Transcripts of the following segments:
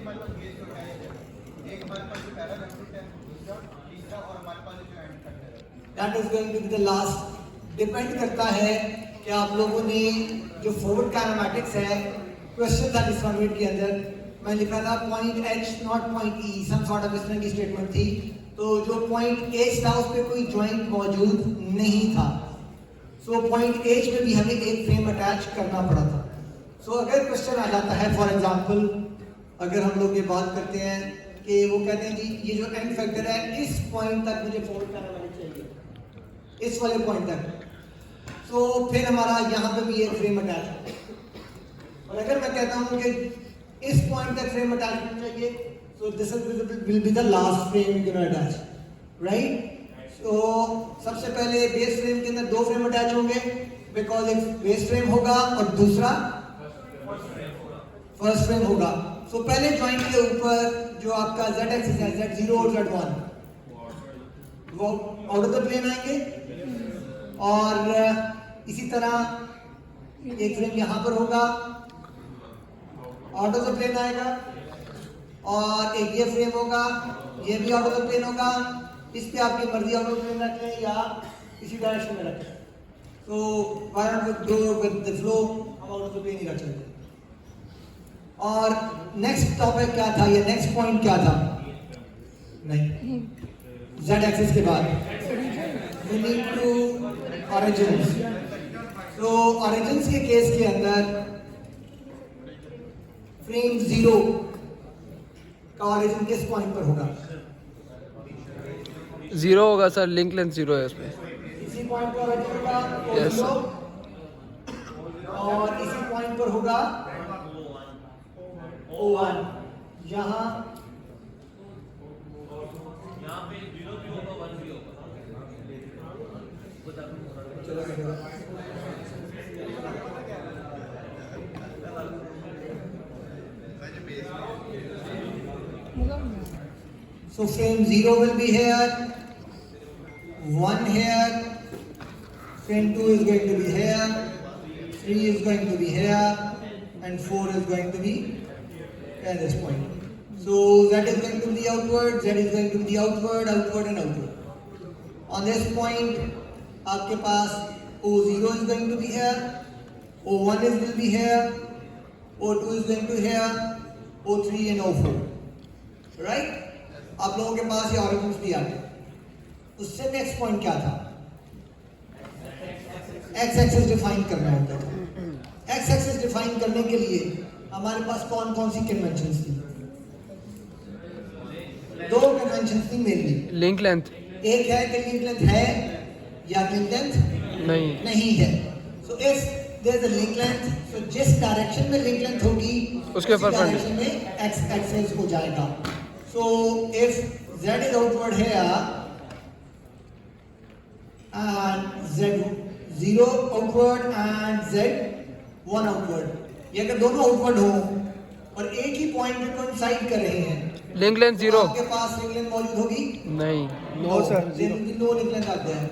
हमारे पास गेज तो है, एक हमारे पास जो पैरामेट्रिक है, दूसरा तीसरा और हमारे पास जो एंड करते हैं, that is going to be the last. Depend करता है कि आप लोगों ने जो फोर्थ काइनेमैटिक्स है, क्वेश्चन था जिस फॉर्मेट के अंदर मैं लिखा था point H not point E, some sort of इस तरह की स्टेटमेंट थी। तो जो पॉइंट एच था उस पर कोई जॉइंट मौजूद नहीं था। सो पॉइंट एच में भी हमें एक फ्रेम अटैच करना पड़ा था। सो अगर क्वेश्चन आ जाता है, फॉर एग्जांपल अगर हम लोग ये बात करते हैं कि वो कहते हैं जी ये जो एंड फैक्टर है इस पॉइंट तक मुझे फोल्ड करना चाहिए, इस वाले पॉइंट तक, तो फिर हमारा यहाँ पे भी एक फ्रेम अटैच है। और अगर मैं कहता हूँ कि इस पॉइंट तक फ्रेम अटैचमेंट चाहिए, so this will be the last frame you're going to attach, right? So सबसे पहले बेस फ्रेम के अंदर दो फ्रेम अटैच होंगे, बिकॉज एक बेस फ्रेम होगा और दूसरा फर्स्ट फ्रेम होगा। So पहले जॉइंट के ऊपर जो आपका z एक्सिस है, z0 और z1, वो आउट ऑफ द प्लेन आएंगे, और इसी तरह एक फ्रेम यहाँ पर होगा, आउट ऑफ द प्लेन आएगा, और एक ये फ्रेम होगा, ये भी आउट ऑफ द प्लेन होगा। इस पे आपकी मर्जी आउट ऑफ प्लेन रखें या इसी डायरेक्शन में रखें। तो why not go with the flow, हम आउट ऑफ द प्लेन ही रख सकते हैं। और नेक्स्ट टॉपिक क्या था, ये नेक्स्ट पॉइंट क्या था? नहीं, z एक्सिस के बाद we need to origins। तो origins के केस के अंदर फ्रेम 0 का ऑरिजिन किस पॉइंट पर होगा? 0 होगा सर, लिंक लेंथ 0 है इसमें। इसी पॉइंट पर ऑरिजिन होगा Yes, O0, और इसी पॉइंट पर होगा O1। यहाँ पे 0 भी होगा, 1 भी होगा। So frame 0 will be here, 1 here, frame 2 is going to be here, 3 is going to be here, and 4 is going to be at this point. So z is going to be outward, z is going to be outward, outward and outward. On this point, आपके पास O0 is going to be here, O1 is will be here, O2 is going to be here, O3 and O4. Right? आप लोगों के पास ये origins भी आ गए। उससे next point क्या था? एक्स एक्सिस डिफाइन करना होता था। एक्स एक्सिस डिफाइन करने के लिए हमारे पास कौन कौन सी कन्वेंशंस थी? दो कन्वेंशंस थी मेनली। लिंक लेंथ एक है कि लिंक लेंथ है या लिंक लेंथ नहीं है। So if there is a link length, so जिस डायरेक्शन में लिंक लेंथ होगी उसके उसी परपेंडिकुलर डायरेक्शन में एक्स एक्सिस हो जाएगा। So if z is outward here and z0 outward and z1 outward, ये अगर दोनों आउटवर्ड हो और एक ही पॉइंट पे कोइंसाइड कर रहे हैं, लिंक लेंथ 0 आपके पास लिंक लेंथ मौजूद होगी? नहीं। No sir, no link length आते हैं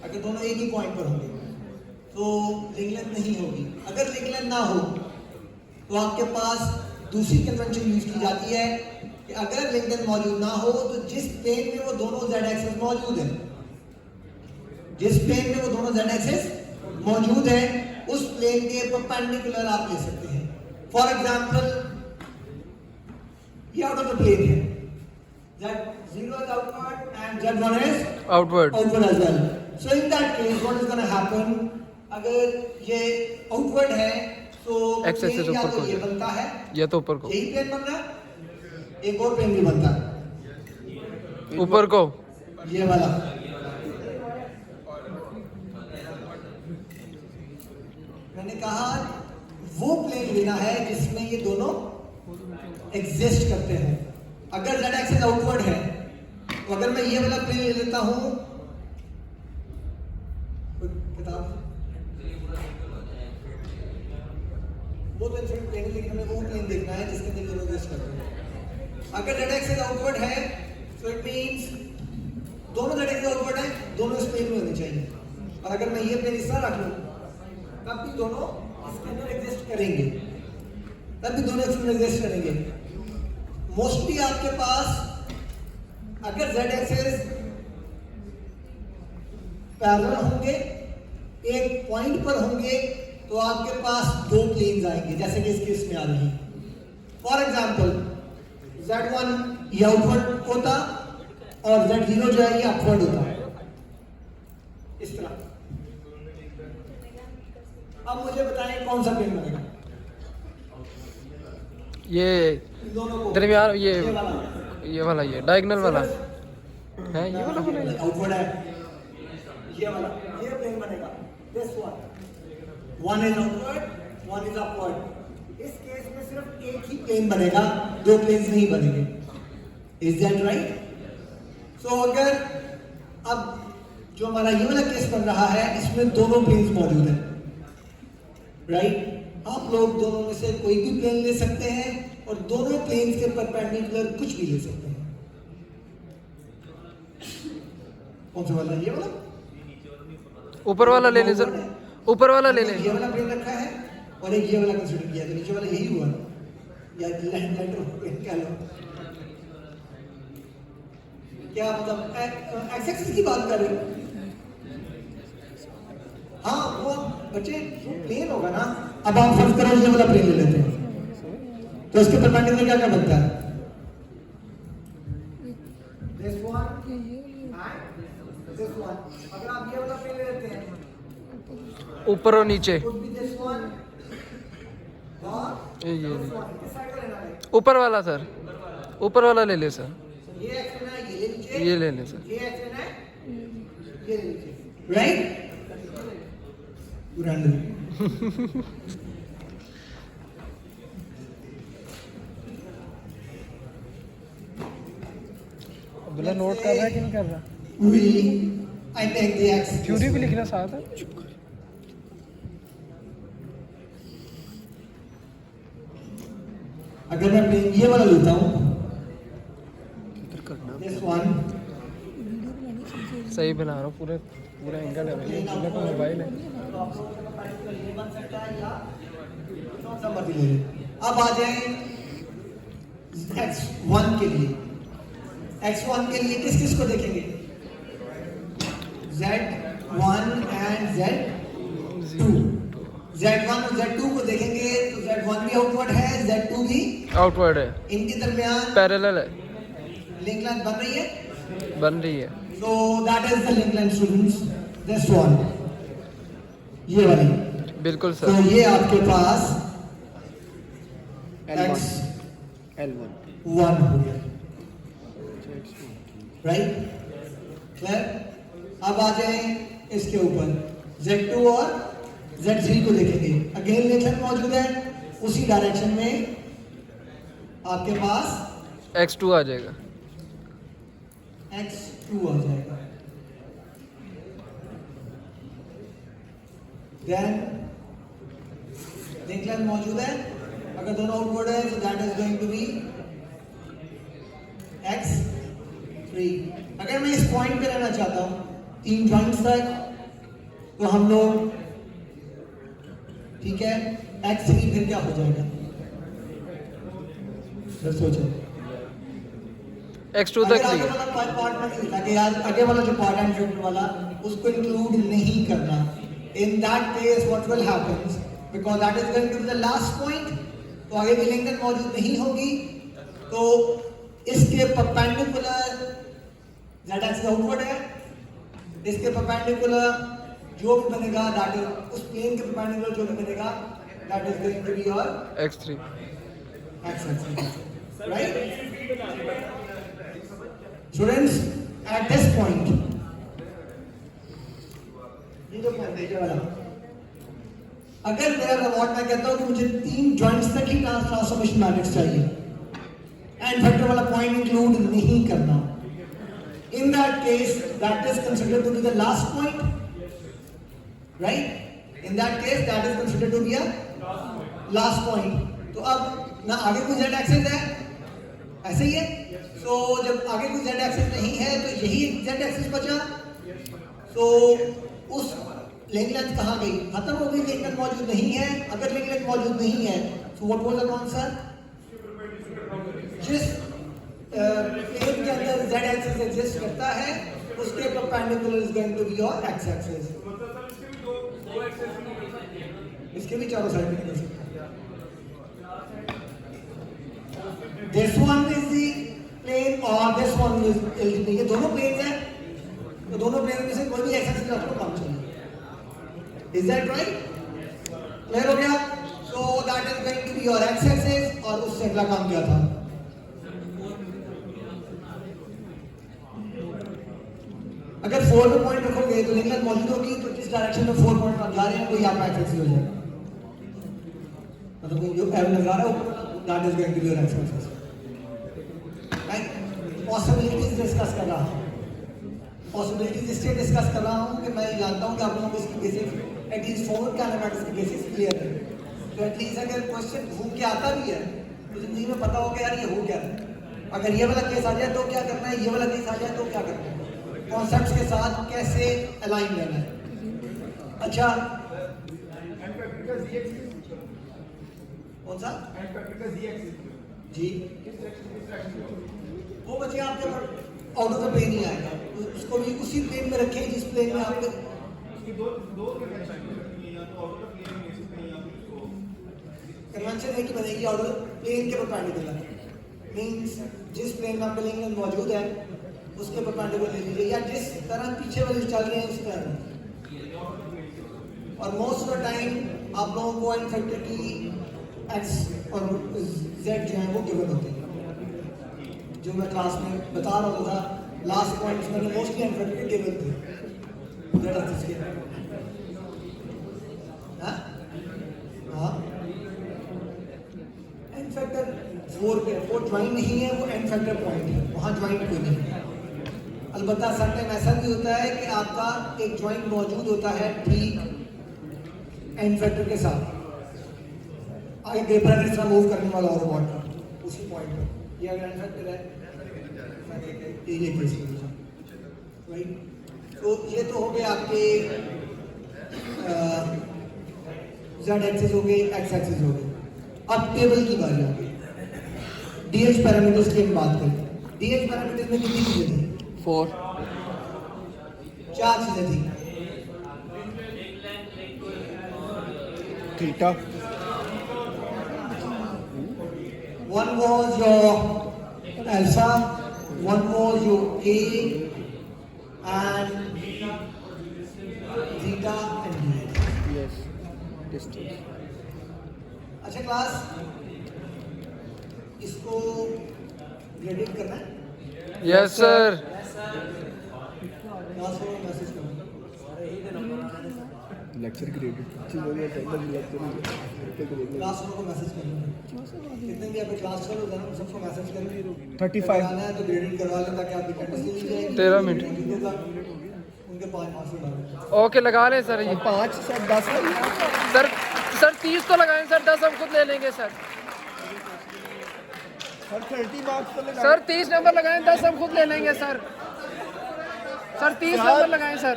अगर दोनों एक ही पॉइंट पर होंगे, तो लिंक लेंथ नहीं होगी। अगर लिंक लेंथ ना हो तो आपके पास दूसरी कन्वेंशन यूज की जाती है कि अगर लिंक लेंथ मौजूद ना हो तो जिस प्लेन में वो दोनों z एक्सिस मौजूद है, जिस प्लेन में वो दोनों z एक्सिस मौजूद है, उस प्लेन के परपेंडिकुलर आप ले सकते हैं। फॉर एग्जांपल ये आउट ऑफ द प्लेन है, z0 is outward and z1 is outward as well. So in that case what is going to happen, अगर ये आउटवर्ड है तो X axis plane या ऊपर तो को ये जाए। बनता है, या तो ऊपर को, यही प्लेन बन रहा है, एक और प्लेन भी बनता है ऊपर को। ये वाला। मैंने कहा वो प्लेन लेना है जिसमें ये दोनों एग्जिस्ट करते हैं। अगर z एक्सिस आउटवर्ड है तो अगर मैं ये वाला प्लेन ले लेता हूं, किताब वो तो इंसिडेंट प्लेन है, लेकिन हमें वो प्लेन देखना है जिसके अंदर दोनों एग्जिस्ट करते हैं। अगर z एक्सिस आउटवर्ड है तो इट मींस दोनों z एक्सिस आउटवर्ड है, दोनों इस प्लेन में होने चाहिए। और अगर मैं ये प्लेन इस तरह रख लूं तब भी दोनों इसके अंदर एग्जिस्ट करेंगे, तब भी दोनों इसमें एग्जिस्ट करेंगे। मोस्टली आपके पास अगर z एक्सिस पैरेलल होंगे, एक पॉइंट पर होंगे, तो आपके पास दो प्लेन्स आएंगे, जैसे कि इस केस में आ रही है। फॉर एग्जाम्पल z1 ये आउटवर्ड होता और z0 जो है ये अपवर्ड होता, इस तरह। अब मुझे बताएं कौन सा प्लेन बनेगा ये इन दोनों को? दरमियान ये वाला ये डायगोनल वाला है, ये वाला बनेगा। आउटवर्ड है, ये वाला ये प्लेन बनेगा। This one is outward, one is upward. इस केस में सिर्फ एक ही प्लेन बनेगा, दो प्लेन्स नहीं बनेंगे। Is that right? सो अगर अब जो हमारा ये वाला केस बन रहा है, इसमें दोनों प्लेन्स मौजूद हैं, राइट? आप लोग दोनों में से कोई भी प्लेन ले सकते हैं और दोनों प्लेन्स के परपेंडिकुलर कुछ भी ले सकते हैं। कौन सा वाला? ये वाला? ऊपर वाला ले ले सर, ऊपर वाला ले ले। ये वाला प्लेन रखा है और एक ये वाला कंसीडर किया, तो नीचे वाला यही हुआ ना, या लैंडर प्लेन कह लो। क्या मतलब एक्स एक्सिस की बात कर रहे हो? हाँ, वो बच्चे प्लेन होगा ना। अब आप फर्ज करो ये वाला प्लेन ले लेते हैं, तो इसके परपेंडिकुलर क्या क्या बनता है? This one and this one. अगर आप ये वाला प्लेन ले लेते हैं, ऊपर और नीचे, could be this one or ये this one. किस साइड का लेना है? ऊपर वाला सर, ऊपर वाला ले ले सर, ये एक्स लेना है, ये ले लीजिए। ये ले ले सर। ये एक्स लेना है, ये ले लीजिए। राइट? अब्दुल्ला नोट कर रहा है कि नहीं कर रहा? I take the x. Theory भी लिखना साथ है। अगर मैं प्लेन ये वाला लेता हूँ, this one, सही बना रहा हूँ, पूरा पूरा एंगल है भाई, अब्दुल्ला का मोबाइल है। ये बन सकता है या कौन सा मर्जी ले लें। अब आ जाए x1 के लिए। x1 के लिए किस किस को देखेंगे? z1 and z2। z1 और z2 को देखेंगे तो z1 भी आउटवर्ड है, z2 भी आउटवर्ड है, इनके दरमियान पैरेलल है, लिंक लाइन बन रही है। बन रही है। So that is the link line students. This one, ये वाली। बिल्कुल तो सर। ये आपके पास x1 हो गया, राइट? क्लियर? अब आ जाए इसके ऊपर z2 और z3 को देखेंगे। अगेन लिंक लाइन मौजूद है, उसी डायरेक्शन में आपके पास x2 आ जाएगा, x2 आ जाएगा। देन लिंक लाइन मौजूद है, अगर दोनों आउटवर्ड है तो that is going to be x3। अगर मैं इस पॉइंट पे रहना चाहता हूं 3 पॉइंट्स तक, तो हम लोग ठीक है x3 फिर क्या हो जाएगा? सोचो। x2 तक आगे नहीं है। वाला पार्ट में नहीं लिखा कि यार आगे वाला जो पार्ट एंड फैक्टर वाला उसको इंक्लूड नहीं करना। In that case what will happens, because that is going to be the last point, तो आगे की लिंक मौजूद नहीं होगी, तो इसके परपेंडिकुलर z एक्सिस आउटवर्ड है, इसके परपेंडिकुलर जो भी बनेगा दैट इज उस प्लेन के परपेंडिकुलर जो भी बनेगा that is going to be your x3 x axis, right? Students, at this point, ये जो पॉइंट है ये वाला, अगर मेरा रिवॉर्ड मैं कहता हूँ कि मुझे 3 जॉइंट्स तक ही ट्रांसफॉर्मेशन मैट्रिक्स चाहिए, एंड फैक्टर वाला पॉइंट इंक्लूड नहीं करना, in that case that is considered to be the last point, right? In that case that is considered to be a last point. तो अब ना आगे कोई z एक्सिस है, ऐसे ही है। तो जब आगे कोई z एक्सिस नहीं है तो यही z एक्सिस बचा, तो उस लिंक लेंथ कहाँ गई? खत्म हो गई, लिंक लेंथ मौजूद नहीं है। अगर लिंक लेंथ मौजूद नहीं है तो व्हाट वाज द आंसर? जिस एग्जिस्ट करता है उसके perpendicular is going to be your X axis. इसके भी चारों साइड निकल सकते हैं। This one is the plane और दिस वन इज एलजीबी। ये दोनों प्लेन हैं, तो दोनों प्लेन में से कोई भी एक्स एक्सिस आपको काम चाहिए। Is that right? क्लियर हो गया? So that is going to be your X axis. और उससे अगला काम क्या था? अगर 4 पे पॉइंट रखोगे तो लिंक मौजूद होगी, तो जिस डायरेक्शन में 4 पॉइंट आप जा रहे हैं वही आपका एक्स एक्सिस हो जाएगा। मतलब जो एरो नजर आ रहा है that is going to be your X axis. Right? Possibilities discuss कर रहा हूं। पॉसिबिलिटीज इसलिए डिस्कस कर रहा हूं कि मैं जानता हूं कि आप लोगों को इसकी बेसिक एटलीस्ट फॉरवर्ड काइनेमैटिक्स की बेसिक्स क्लियर है। तो एटलीस्ट अगर क्वेश्चन घूम के आता भी है तो जिंदगी में पता हो कि यार ये हो क्या है। अगर ये वाला केस आ जाए तो क्या करना है, ये वाला केस आ जाए तो क्या करना है, कॉन्सेप्ट्स के साथ कैसे अलाइन रहना है। अच्छा, कौन सा जी? वो बच्चे आपके आउट ऑफ द प्लेन ही आएगा, उसको भी उसी प्लेन में रखें जिस प्लेन में आपके कन्वेंशन है कि बनेगी आउट ऑफ प्लेन के परपेंडिकुलर। मींस जिस प्लेन में आपका लिंक मौजूद है उसके परपेंडिकुलर ले लीजिए, या जिस तरह पीछे वाले चल रहे हैं उस तरह। और मोस्ट ऑफ द टाइम आप लोगों को एन फैक्टर की एक्स और जेड जो है वो गिवन होते हैं। जो मैं क्लास में बता रहा था लास्ट पॉइंट्स मैंने मोस्टली एन फैक्टर गिवन थे। हाँ, एन फैक्टर 4 पे 4 ज्वाइन नहीं है, वो एन फैक्टर पॉइंट है, वहाँ ज्वाइन कोई नहीं। अलबत्ता सम टाइम ऐसा भी होता है कि आपका एक ज्वाइंट मौजूद होता है ठीक एंड फैक्टर के साथ। आगे पेपर इस तरह मूव करने वाला रोबोट का उसी पॉइंट पर, ये अगर एंड फैक्टर है ये केस राइट। तो ये तो हो गए आपके जेड एक्सिस हो गए, एक्स एक्सिस हो गए। अब टेबल की बारी आ गई। डीएच पैरामीटर्स की हम बात करें। डीएच पैरामीटर्स में कितनी चीजें थी? 4 4 चीजें थी। Theta, One was your alpha, one was your A, and theta and D. Yes distance. अच्छा क्लास, इसको ग्रेडेड करना है? Yes sir. क्लास को मैसेज करना है। लेक्चर ग्रेडेड क्लास को मैसेज करना है। कितने भी आपके क्लास चल होगा ना सबको मैसेज करेंगे। 35 आना है तो ग्रेडेड करवा लें ताकि आपकी अटेंडेंस मिल जाए। 13 मिनट उनके 5 मार्क्स डालें। ओके लगा लें सर। ये 5 से 10 सर 30 तो लगाएं सर, 10 हम खुद ले लेंगे सर। सर 30 मार्क्स तो लगा। सर 30 नंबर लगाएं, 10 हम खुद ले लेंगे सर। सर 30 नंबर लगाएं सर,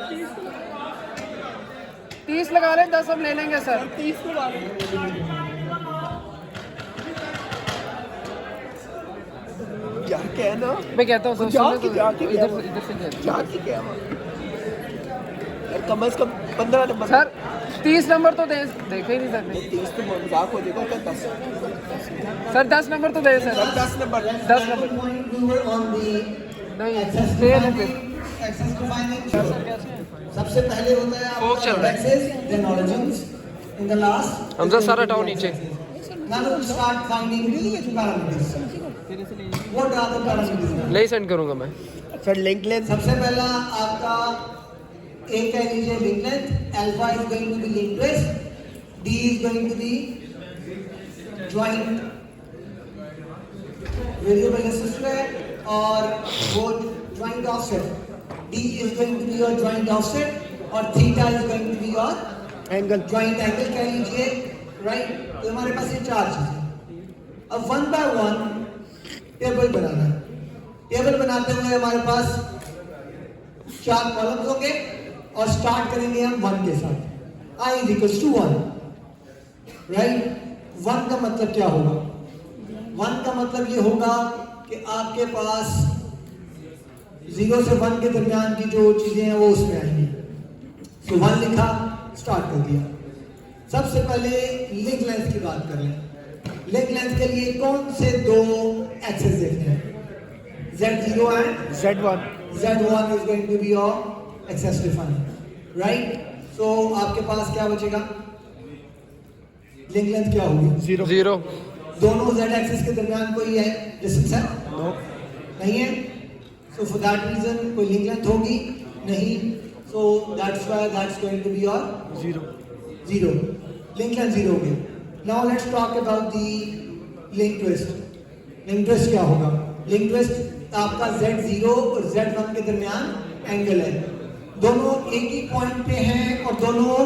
30 लगा लें, 10 हम ले लेंगे सर। 30 को डाल यार क्या ना, मैं कहता हूँ जाके इधर से क्या यार कम से कम 15 नंबर। सर 30 नंबर तो दे, देखे ही नहीं सर। 30 तो मजाक हो जाएगा क्या? 10 सर 10 नंबर तो दे sir. 10 number 10 number Point we were on the नहीं, access fail है defining. Access defining. सबसे पहले होता है Fork चल रहा है। access, then origins. In the last. Hamza सारा डाउन नीचे। Now we start finding the parameters. What are the parameters? नहीं सेंड करूँगा मैं। सर लिंक लेंथ सबसे पहला आपका A कह लीजिए link length, alpha is going to be link twist, D is going to be joint variable resistor और वो joint offset, D is going to be your joint offset और theta is going to be your angle joint angle कह लीजिए right. तो हमारे पास ये 4 चीजें। अब 1 बाय 1 टेबल बनाना है। टेबल बनाते हुए हमारे पास 4 कॉलम्स होंगे और स्टार्ट करेंगे हम 1 के साथ। I is equals to 1, right. 1 का मतलब क्या होगा? 1 का मतलब ये होगा कि आपके पास 0 से 1 के दरमियान की जो चीजें हैं वो उसमें आएंगी। तो 1 लिखा, स्टार्ट कर दिया। सबसे पहले लिंक लेंथ की बात कर लें। लिंक लेंथ के लिए कौन से दो एक्सेस देखने हैं? Z0 and Z1 Z1 is going to be your access defined, right? So आपके पास क्या बचेगा? लिंक लेंथ क्या होगी? 0 दोनों Z एक्सिस के दरमियान कोई है डिस्टेंस है? No नहीं है। So for that reason कोई लिंक लेंथ होगी नहीं। So that's why that's going to be your 0. Link length 0 होगी। Now let's talk about the link twist. Link twist क्या होगा? लिंक ट्विस्ट आपका Z0 और Z1 के दरमियान एंगल है। दोनों एक ही पॉइंट पे हैं और दोनों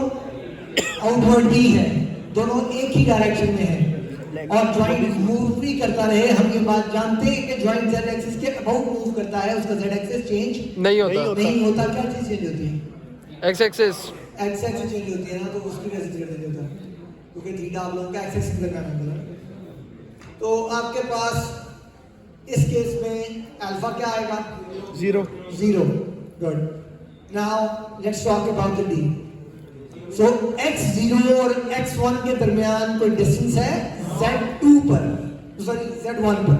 आउटवर्ड भी हैं, दोनों एक ही डायरेक्शन में हैं और ज्वाइंट मूव भी करता रहे। हम ये बात जानते हैं कि ज्वाइंट Z एक्सिस के अबाउट मूव करता है, उसका Z एक्सिस चेंज नहीं होता। नहीं होता। क्या चीज चेंज होती है? X axis x axis change होती है ना, तो उसकी वजह से चेंज होता है क्योंकि थीटा आप लोगों का एक्स एक्सिस के दरमियान एंगल है। तो आपके पास इस केस में अल्फा क्या आएगा? 0 0. Good. Now let's talk about the D. So x0 और x1 के दरमियान कोई डिस्टेंस है z2 पर, सॉरी z1 पर।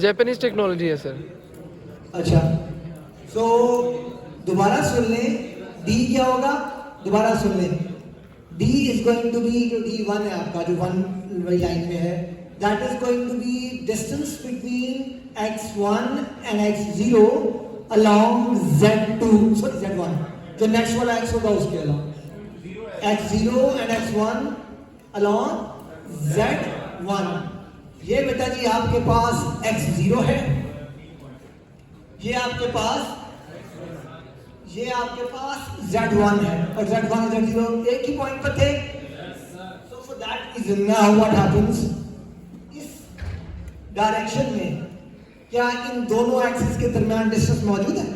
जापानीज टेक्नोलॉजी है सर। अच्छा, so दोबारा सुन लें, D क्या होगा? दोबारा सुन लें, D is going to be जो D1 है आपका, जो 1 लाइन में है, that is going to be distance between x1 and x0 along z2, sorry z1, जो नेक्स्ट वाला x होगा उसके along x0 and x1 along z1। ये बेटा जी आपके पास x0 है, ये आपके पास z1 है और z1 और z0 एक ही पॉइंट पर थे। So for that reason now what happens, इस डायरेक्शन में क्या इन दोनों एक्सिस के दरमियान डिस्टेंस मौजूद है?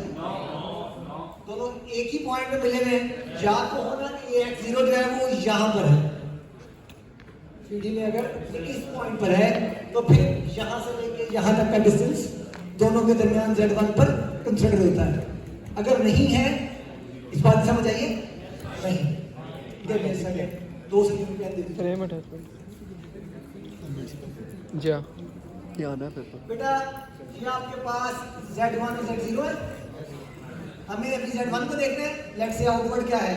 दोनों एक ही पॉइंट पे मिले हुए हैं। या तो होना कि ये x0 जो है वो यहाँ पर है, सीधी में अगर इस पॉइंट पर है तो फिर यहाँ से लेके यहाँ तक का डिस्टेंस दोनों के दरमियान z1 पर कंसिडर होता है। अगर नहीं है, इस बात समझ आइए, नहीं इधर मेरे सेकंड 2 सेकंड दे दीजिए। फ्रेम अटैचमेंट जी हाँ। ध्यान है पेपर। बेटा ये आपके पास z1 और z0 है। हमें अभी z1 को देखते हैं। लेट्स से आउटवर्ड क्या है?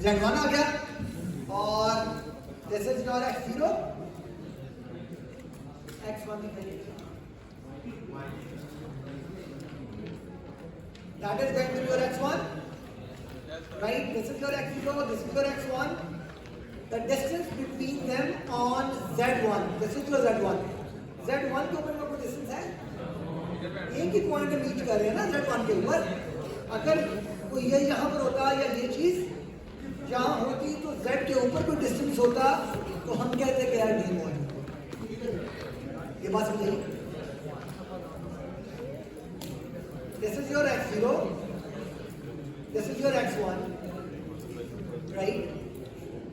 z1 आ गया और this is your x0, x1 दिखाइए। That is going to be your x1, right? This is your x0, this is your x1. The distance between them on z1, this is your z1. z1 के ऊपर कोई distance है? एक ही point पे meet कर रहे हैं ना z1 के ऊपर। अगर कोई ये यहाँ पर होता या ये चीज यहाँ होती तो z के ऊपर कोई डिस्टेंस होता तो हम कहते कि यार डी मौजूद। ये बात समझिए। This is your x0, this is your x1, right?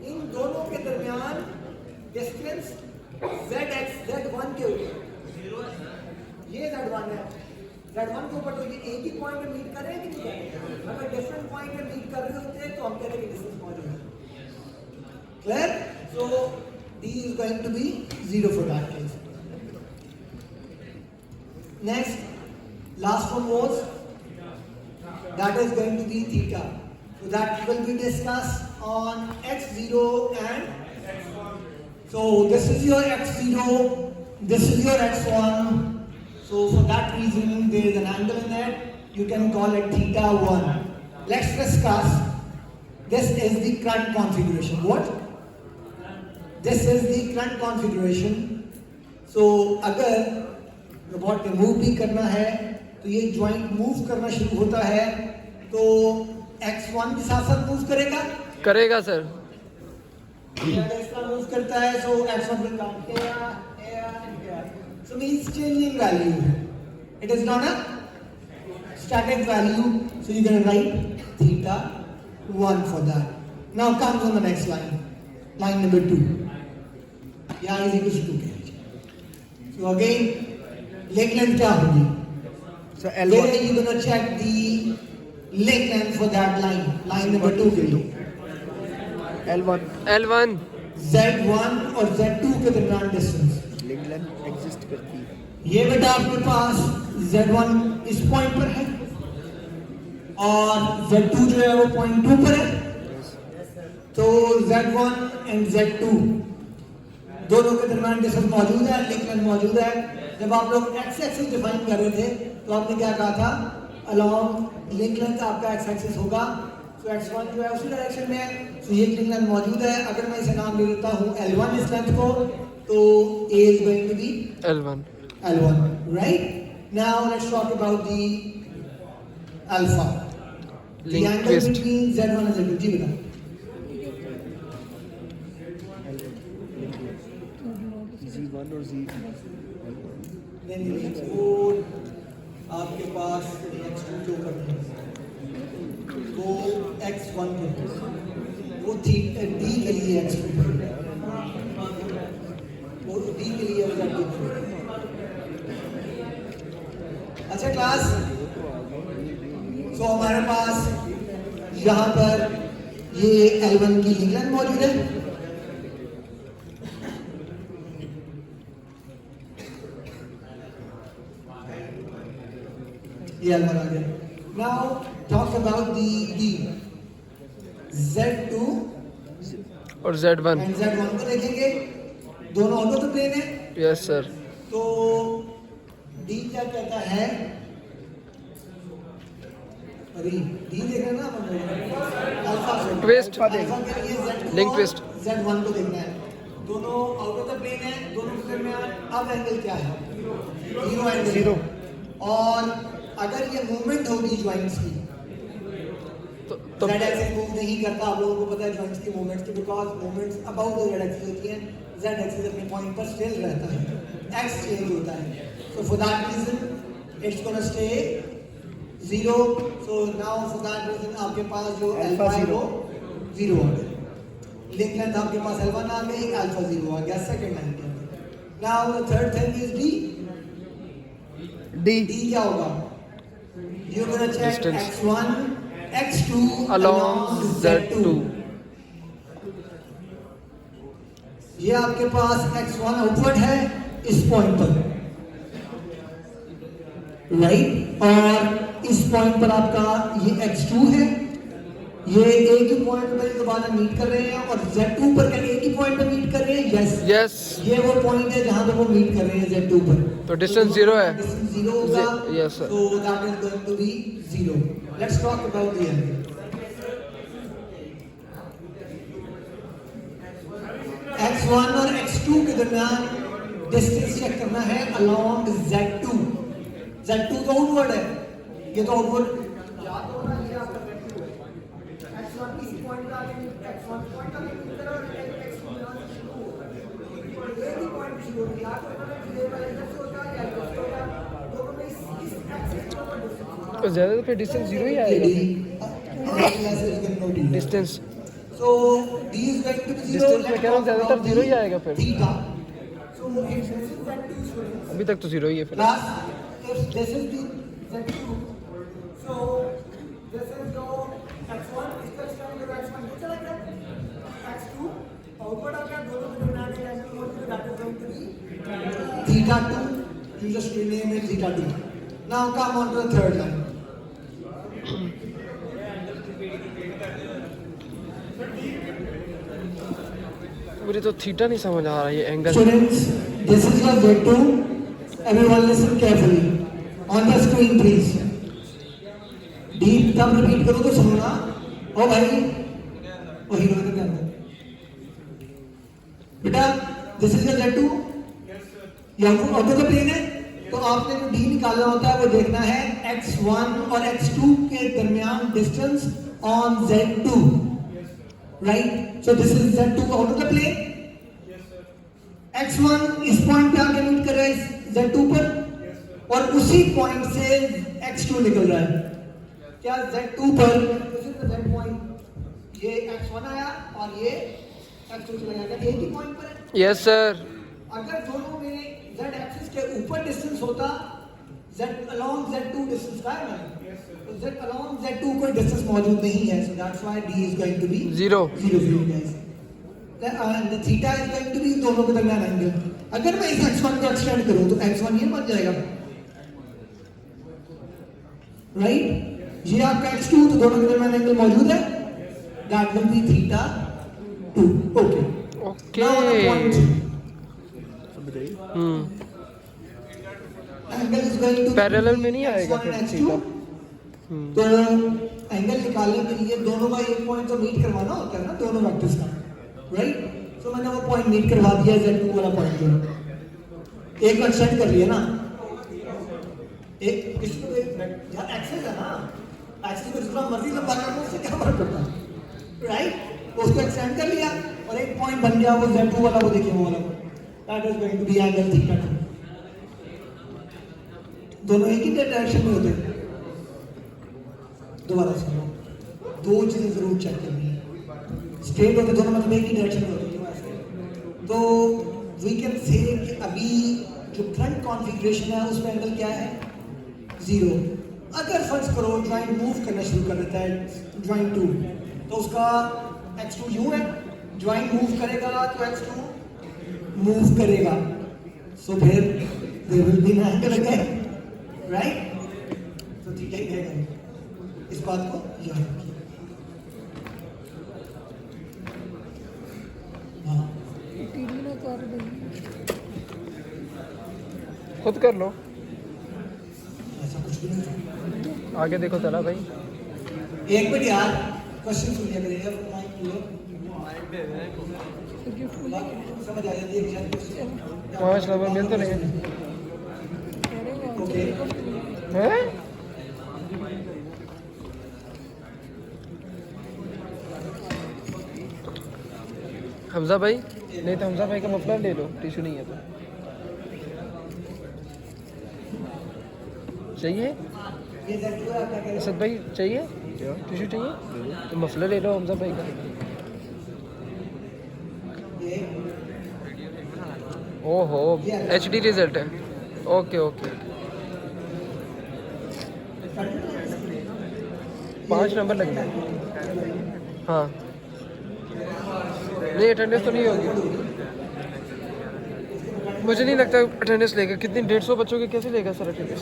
इन दोनों के दरमियान डिस्टेंस z1 के ऊपर, ये z1 है, z1 के ऊपर तो ये एक ही पॉइंट पे मीट कर रहे हैं कि नहीं कर रहे? अगर डिफरेंट पॉइंट पे मीट कर रहे होते तो हम कहते हैं कि डिस्टेंस मौजूद है। Clear? So D is going to be 0 for that case. Next, last one was that is going to be theta. So that will be discussed on x0 and x1. So this is your x0, this is your x1. So for that reason there is an angle in that. You can call it theta 1. Let's discuss. This is the current configuration. What? This is the current configuration. So अगर robot ने move भी करना है तो ये joint move करना शुरू होता है तो x1 के साथ साथ मूव करेगा सर। इस तरह मूव करता है so x1 will come here. So means changing value. It is not a static value. So you're going to write theta 1 for that. Now comes on the next line, line number 2. Yeah, is equal to 2. So again, leg length क्या होगी? So Where L1. are you gonna check the leg length for that line? Line number 2 के लिए. L1. L1 Z1 और Z2 के दरमियान distance. Link length exist करती है. ये बेटा आपके पास Z1 इस पॉइंट पर है और Z2 जो है वो पॉइंट 2 पर है. तो Z1 एंड Z2 दोनों के दरमियान डिस्टेंस मौजूद है, लिंक लेंथ मौजूद है. जब आप लोग एक्स एक्सिस डिफाइन कर रहे थे तो आपने क्या कहा था? अलोंग लिंक लेंथ आपका एक्स एक्सिस होगा. तो x1 जो है उसी डायरेक्शन में है. तो ये लिंक लेंथ मौजूद है. अगर मैं इसे नाम दे देता हूँ L1 इस लेंथ को, तो A is going to be L1 L1, right? Now let's talk about the alpha. The Link angle twist. between Z1 and Z2. जी बेटा. Z1 और Z. नहीं वो आपके पास x2 जो करते हैं वो x1 करते हैं, वो D के लिए x2 करते हैं, वो D के लिए Z2 करते हैं. अच्छा क्लास, तो हमारे पास यहाँ पर ये L1 की लिंक लेंथ मौजूद है. ये L1 आ गया. Now talk about the D. Z2 और Z1. and Z1 को देखेंगे, दोनों ऑटो तो प्लेन है. Yes sir. तो D क्या कहता है? अरे D देख रहे हैं ना अपन लोग? अल्फा से Twist. अल्फा के लिए Z2 Link और twist. Z1 को देखना है. दोनों आउट ऑफ द प्लेन है, दोनों के दरमियान अब एंगल क्या है? 0 एंगल. 0. और अगर ये मूवमेंट होगी जॉइंट्स की, तो Z एक्सिस मूव नहीं करता. आप लोगों को पता है जॉइंट्स की मूवमेंट्स की, because movements about the Z axis होती हैं. Z एक्सिस अपने पॉइंट पर स्टिल रहता है, x चेंज होता है. So for that reason it's gonna stay 0. So now for that reason आपके पास जो Alpha अल्फा है 0. वो 0 आ गया. लिंक लेंथ आपके पास L1 आ गई, अल्फा 0 आ गया सेकंड लाइन के अंदर. Now the third thing is D. D. D क्या होगा? You're gonna check Distance. x1, x2 along Z2. ये आपके पास x1 आउटवर्ड है इस पॉइंट पर, राइट? और इस पॉइंट पर आपका ये x2 है. ये एक ही पॉइंट पर दोबारा मीट कर रहे हैं और Z2 पर क्या एक ही पॉइंट पर मीट कर रहे हैं? यस. यस. ये वो पॉइंट है जहां पे वो मीट कर रहे हैं Z2 पर. तो डिस्टेंस 0 है. Distance 0 होगा. Yes, sir. So that is going to be 0. Let's talk about the angle. x1 और x2 के दरमियान डिस्टेंस चेक करना है along Z2. Z2 तो आउटवर्ड है, ये तो आउटवर्ड. याद होगा ये आपका Z2 है. x1 किसी पॉइंट पे आके x1 पॉइंट पे मीट कर रहा है और x2 यहां से शुरू होगा. ये भी पॉइंट शुरू होगा. याद होगा ना कि ये वाला इधर से होगा या इधर से होगा. दोनों में इस एक्सिस के ऊपर डिस्टेंस. तो ज्यादा फिर डिस्टेंस 0 ही आएगा. Distance So D is going to be 0. Distance में कह रहा हूँ ज्यादातर 0 ही आएगा फिर. Theta. So this is Z2 students. अभी तक तो 0 ही है फिर. Plus, if this is the Z2, so this is your x1, इसका स्टैंड your x1 ये चला गया. x2 आउटवर्ड आ गया, दोनों के दरमियान एक एंगल होती है, that is going to be theta 2. You just rename it theta 2. Now come on to the third line. मुझे तो थीटा नहीं समझ आ रहा ये angle. Students, this is your Z2. Everyone listen carefully. On the screen, please. Deep तब repeat करो तो सुनो ना. ओ भाई, ओ हीरो के अंदर. बेटा, this is your Z2. ये ऑटो का प्लेन है, तो आपने जो D निकालना होता है वो देखना है x1 और x2 के दरमियान distance on Z2. Right? So this is Z2 out of the plane. x1 इस पॉइंट पे आके मीट कर रहा है Z2 पर और उसी पॉइंट से x2 निकल रहा है. क्या Z2 पर this is the Z point, ये x1 आया और ये x2 चला गया, एक ही पॉइंट पर है। Yes sir. अगर दोनों में z एक्सिस के ऊपर डिस्टेंस होता, z along z2 डिस्टेंस का है ना, तो z along z2 कोई डिस्टेंस मौजूद नहीं है, so that's why d is going to be 0 0 for you guys. The theta is going to be दोनों के दरमियान एंगल। अगर मैं इस x1 को एक्सटेंड करूं तो x1 ये बन जाएगा, राइट? ये आपका x2 तो दोनों के दरमियान एंगल मौजूद है, that will be theta 2. Okay. Okay. Now the point. Angle is going to parallel में नहीं आएगा फिर थीटा। तो एंगल निकालने के लिए दोनों का एक पॉइंट तो मीट करवाना होता है ना, दोनों वेक्टर्स का, राइट? तो मैंने वो पॉइंट मीट करवा दिया, z2 वाला पॉइंट जो एक बार सेट कर लिया ना, एक इसको यार एक्सेस है ना, एक्सेस को जितना मर्जी लंबा करना उससे क्या फर्क पड़ता है, राइट? उसको एक्सटेंड कर लिया और एक पॉइंट बन गया वो z2 वाला, वो देखिए वो वाला, that is going to be angle theta 2। दोनों एक ही डायरेक्शन में होते हैं। दोबारा सुनो, दो चीजें जरूर चेक करनी है। स्ट्रेट होते दोनों, मतलब एक ही डायरेक्शन में होते हैं, तो वी कैन से कि अभी जो फ्रंट कॉन्फ़िगरेशन है उसमें एंगल क्या है, 0। अगर फर्ज करो ज्वाइंट मूव करना शुरू कर देता है ज्वाइंट 2, तो उसका x2 यूं है, ज्वाइंट मूव करेगा तो x2 मूव करेगा, सो फिर there will be an angle again, right? तो थीटा ही रहेगा। इस बात को याद रखिए। हाँ, खुद कर लो, ऐसा कुछ भी नहीं था। आगे देखो चला भाई। एक मिनट यार, क्वेश्चन सुनिए मेरे, माइक लो, समझ आ जाती है एग्जाम। 5 नंबर मिल तो नहीं ओके, है? हमजा भाई, नहीं तो हमजा भाई का मफलर ले लो, टिश्यू नहीं है तो चाहिए। ये Z2 है, आपका क्या असद भाई चाहिए टिश्यू चाहिए तो मफलर ले लो हमजा भाई का। ये ओहो HD रिजल्ट है। ओके ओके 5 नंबर लगेगा। हाँ नहीं अटेंडेंस तो नहीं होगी, मुझे नहीं लगता अटेंडेंस लेगा। कितनी 150 बच्चों के कैसे लेगा सर अटेंडेंस?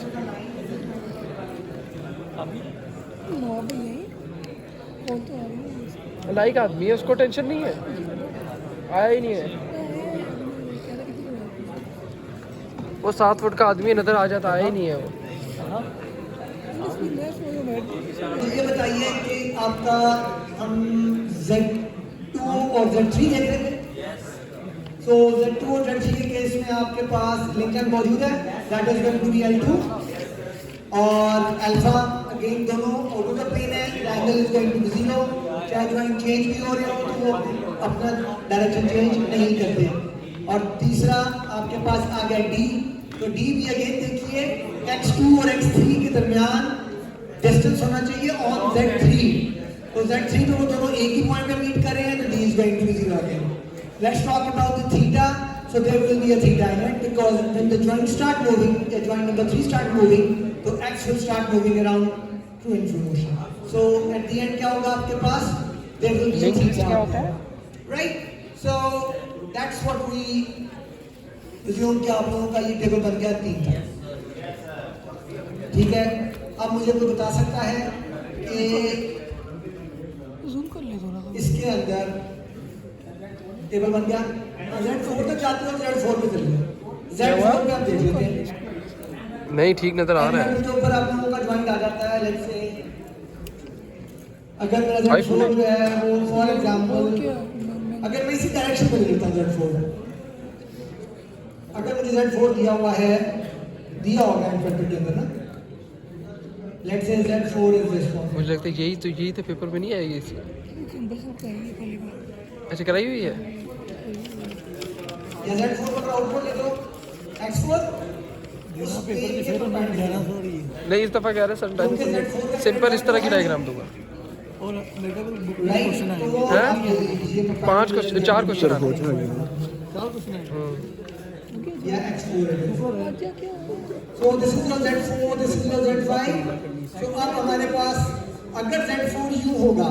लाइक आदमी है, उसको टेंशन नहीं है, आया ही नहीं है। वो 7 फुट का आदमी नजर आ जाता, आया ही नहीं है वो। तो ये बताइए कि आपका हम Z2 और Z3 देख रहे थे। सो Z2 और Z3 के केस में आपके पास लिंकन मौजूद है, that is going to be L2, और अल्फा अगेन दोनों आउट ऑफ द प्लेन है, angle is going to be 0। चाहे ज्वाइंट चेंज भी हो रहे हो तो वो अपना डायरेक्शन चेंज नहीं करते। और तीसरा आपके पास आ गया D, तो D भी अगेन देखिए x2 और x3 के दरमियान डिस्टेंस होना चाहिए ऑन Z3, तो Z3 पे वो दोनों एक ही पॉइंट पे मीट कर रहे हैं, तो D is going to be 0 again. Let's talk about the theta. So there will be a theta in it because when the joint start moving, the joint number 3 start moving, तो x will start moving around to and fro motion. So at the end क्या होगा आपके पास? There will be a theta. क्या होता है? Right? So that's what we assume कि आप लोगों का ये टेबल बन गया 3 था। ठीक है, अब मुझे कोई बता सकता है कि इसके अंदर टेबल बन गया, Z4 तक जाते हो, Z4 पे चले जाओ, Z4 पे आप देख लेते हैं। नहीं ठीक नजर आ रहा है। उसके ऊपर आप लोगों का ज्वाइंट आ जाता है, लेट्स से अगर मेरा Z4 जो है वो फॉर एग्जांपल अगर मैं इसी डायरेक्शन में लेता हूँ Z4, अगर मुझे Z4 दिया हुआ है, दिया होगा इन्फेक्टेड के अंदर ना, let's say Z4 is this one. मुझे लगता है यही तो पेपर में नहीं आएगी इसकी। अच्छा कराई हुई है। या Z4 का आउटपुट ले दो, X4 नहीं इस दफा कह रहे हैं सर सिंपल इस तरह की डायग्राम दूंगा। और मेरे को राइट क्वेश्चन तो आएंगे। हैं? आप ये लीजिए तो 5 क्वेश्चन 4 क्वेश्चन चार क्वेश्चन आएंगे। या x4 so this is your z4 this is your z5 so अब हमारे पास अगर z4 u होगा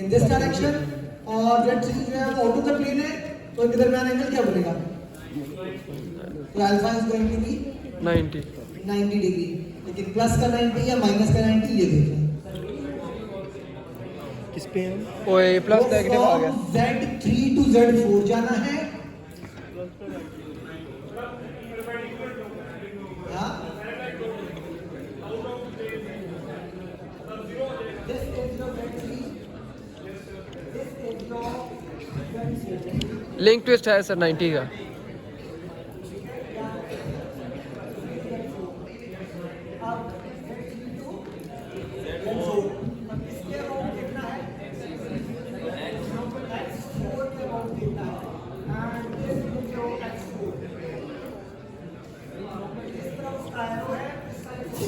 in this direction और z3 जो है वो आउट ऑफ द प्लेन है तो इनके दरमियान एंगल क्या बनेगा तो alpha is going to be 90 90 degree लेकिन प्लस का 90 या माइनस का 90 ये देखें किस पे हम ओए प्लस नेगेटिव आ गया z3 to z4 जाना है हाँ this is your z3 this is your z4 link twist है सर 90 का अब z3 to z4 अब इसके अराउंड कितना है x4 के अराउंड कितना है and this is your x4 इस तरफ एरो है इस साइड से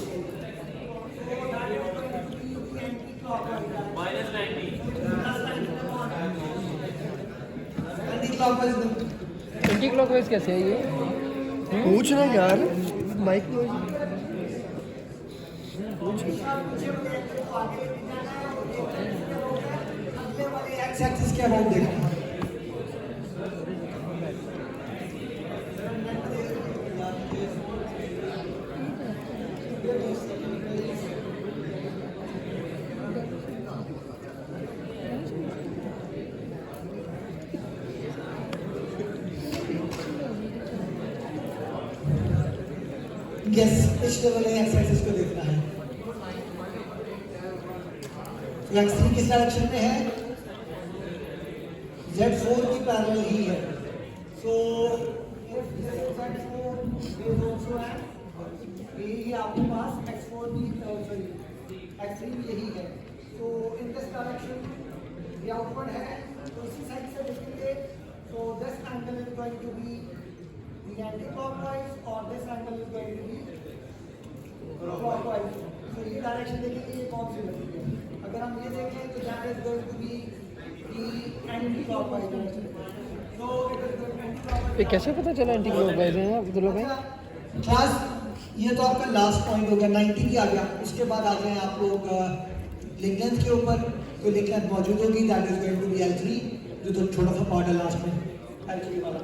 so that is going to be the anti-clockwise minus 90 anti-clockwise anti clockwise कैसे है ये पूछना यार माइक एक्स एक्सिस के अराउंड देखना यस पिछले वाले एक्स एक्सिस को देखना है x3 किस डायरेक्शन में है z4 की पैरेलल ही है so if this is z4 this also है यही आपके पास x4 भी सॉरी x3 भी यही है सो इन दिस डायरेक्शन ये आउटवर्ड है तो इसी साइड से देखेंगे so this angle is going to be the anti-clockwise or this angle is going to be clockwise. So ये डायरेक्शन देखेंगे ये कौन सी लगती है अगर हम ये देखें तो that is going to be the anti-clockwise direction. So it is going to be anti-clockwise. ये कैसे पता चला एंटी क्लॉकवाइज है अब्दुल्ला भाई क्लास ये तो आपका लास्ट पॉइंट हो गया 90 की आ गया उसके बाद आ जाए आप लोग लिंक लेंथ के ऊपर तो लिंक लेंथ मौजूद होगी that is going to be L3 जो तो छोटा सा पार्ट है लास्ट में L3 वाला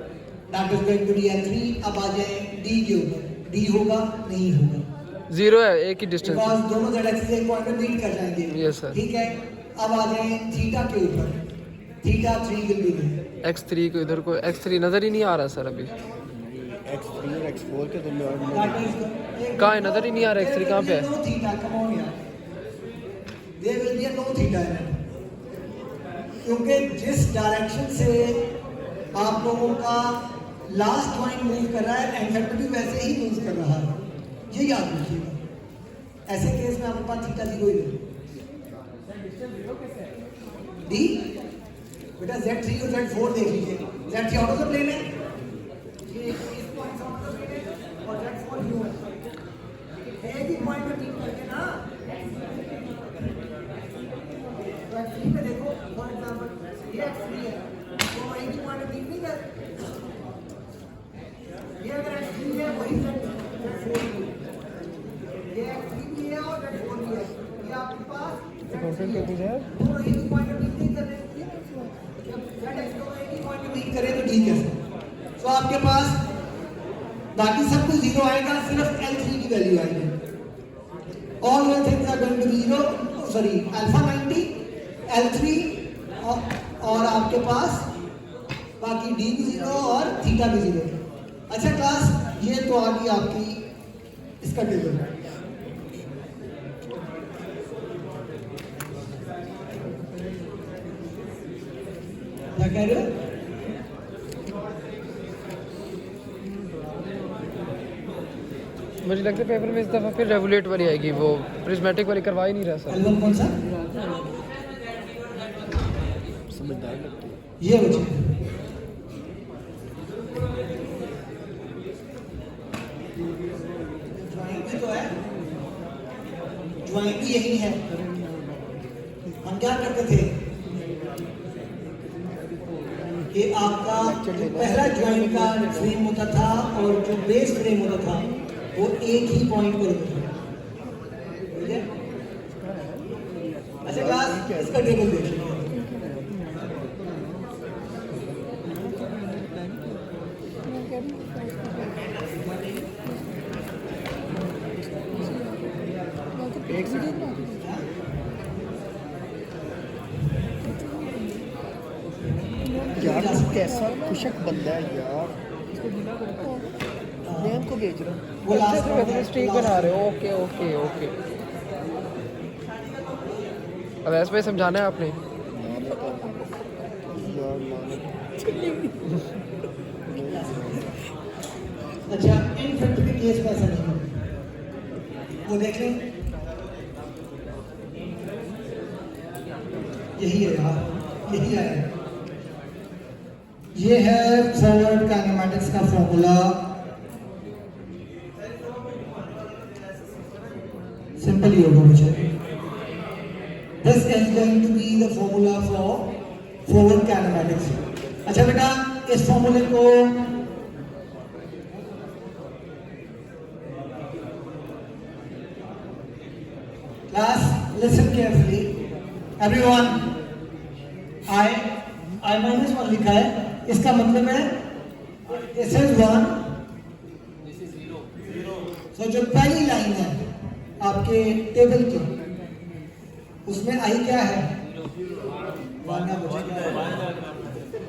that is going to be L3 अब आ जाए D के ऊपर D होगा नहीं होगा जीरो है एक ही डिस्टेंस बिकॉज़ दोनों z एक्सिस एक पॉइंट पे मीट कर जाएंगे Yes, sir. ठीक है अब आ जाए थीटा के ऊपर थीटा 3 विल बी x3 को इधर को x3 नजर ही नहीं आ रहा सर अभी x3 और x4 के दरमियान दैट इज कहाँ है नजर ही नहीं आ रहा x3 कहाँ पे है नो थीटा कम ऑन यार there will be no theta क्योंकि जिस डायरेक्शन से आप लोगों का लास्ट पॉइंट मूव कर रहा है एंगल भी वैसे ही मूव कर रहा है ये याद रखिएगा ऐसे केस में आपके पास थीटा 0 ही है डी बेटा z3 और z4 देख लीजिए z3 out of the plane है ये इस पॉइंट से आउट ऑफ द प्लेन है और z4 यू है एक ही पॉइंट पे मीट करके ना तो x3 पे देखो फॉर एग्जांपल ये x3 है तो एक ही पॉइंट पे मीट नहीं कर ये अगर x3 है वही z4 ये x3 भी है और z4 भी है ये आपके पास कंटेंट क्या कुछ है दोनों एक ही पॉइंट पे मीट नहीं कर रहे जब z x को एक ही पॉइंट पे मीट करें तो ठीक है तो आपके पास बाकी सब कुछ 0 आएगा सिर्फ L3 की वैल्यू आएगी all the things are going to be 0 sorry alpha 90 L3 और आपके पास बाकी D भी 0 और थीटा भी 0 अच्छा क्लास ये तो आ गई आपकी इसका टेबल क्या कह रहे हो मुझे लगता है पेपर में इस दफ़ा फिर रेगुलेट वाली आएगी वो प्रिज्मेटिक वाली करवा ही नहीं रहा सर एल्बम कौन सा समझदार लगते हैं। ये बच्चे ड्राइंग भी तो है ड्राइंग भी यही है हम क्या करते थे कि आपका जो पहला ज्वाइंट का फ्रेम होता था और जो बेस फ्रेम होता था वो एक ही पॉइंट पर होता था, ठीक है? अच्छा क्लास, इसका टेबल देखिए। एक सेकंड यार, तू कैसा खुशक बंदा है यार। मैं उनको भेज रहा हूँ। वो अच्छे लास्ट से अपनी स्ट्रीक बना रहे हो। Okay okay okay. अब ऐसे में समझाना है आपने। अच्छा, इनफैक्ट्री केस में ऐसा नहीं है, वो देख लें, यही है यार, यही है। ये है फॉरवर्ड काइनेमैटिक्स का फॉर्मूला। सिंपल ही होगा मुझे। This is going to be the formula for forward kinematics. अच्छा बेटा, इस फॉर्मूले को class, listen carefully. Everyone, I minus 1 लिखा है, इसका मतलब है this is 1, so जो पहली लाइन है आपके टेबल की, उसमें I क्या है? 1 का बचेगा।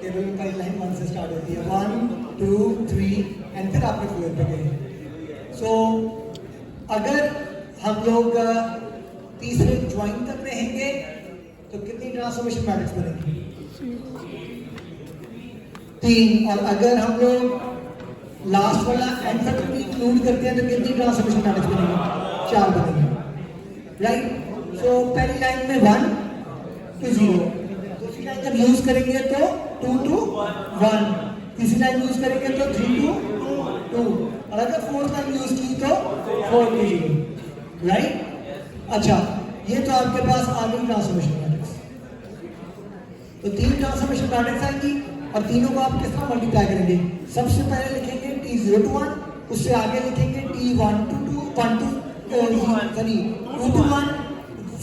टेबल में पहली लाइन 1 से स्टार्ट होती है, 1 2 3 एंड फिर आपके फ्लोर पे गए। सो अगर हम लोग तीसरे ज्वाइन तक रहेंगे तो कितनी ट्रांसफॉर्मेशन मैट्रिक्स बनेगी? 3। और अगर हम लोग लास्ट वाला एंड फैक्टर भी इंक्लूड करते हैं तो कितनी ट्रांसफॉर्मेशन मैट्रिक्स बनेगी? 4 बनेगी, राइट? सो पहली लाइन में 1 to 0, दूसरी लाइन जब यूज करेंगे तो 2 to 1, तीसरी लाइन यूज करेंगे तो 3 to 2, और अगर फोर्थ लाइन यूज की तो 4 to 0, राइट? अच्छा, ये तो आपके पास आ गई ट्रांसफॉर्मेशन मैट्रिक्स। तो 3 ट्रांसफॉर्मेशन मैट्रिक्स आएंगी और तीनों को आप किस तरह मल्टीप्लाई करेंगे? सबसे पहले लिखेंगे T0 to 1, उससे आगे लिखेंगे T1 to 2, 1 to 2 to 1,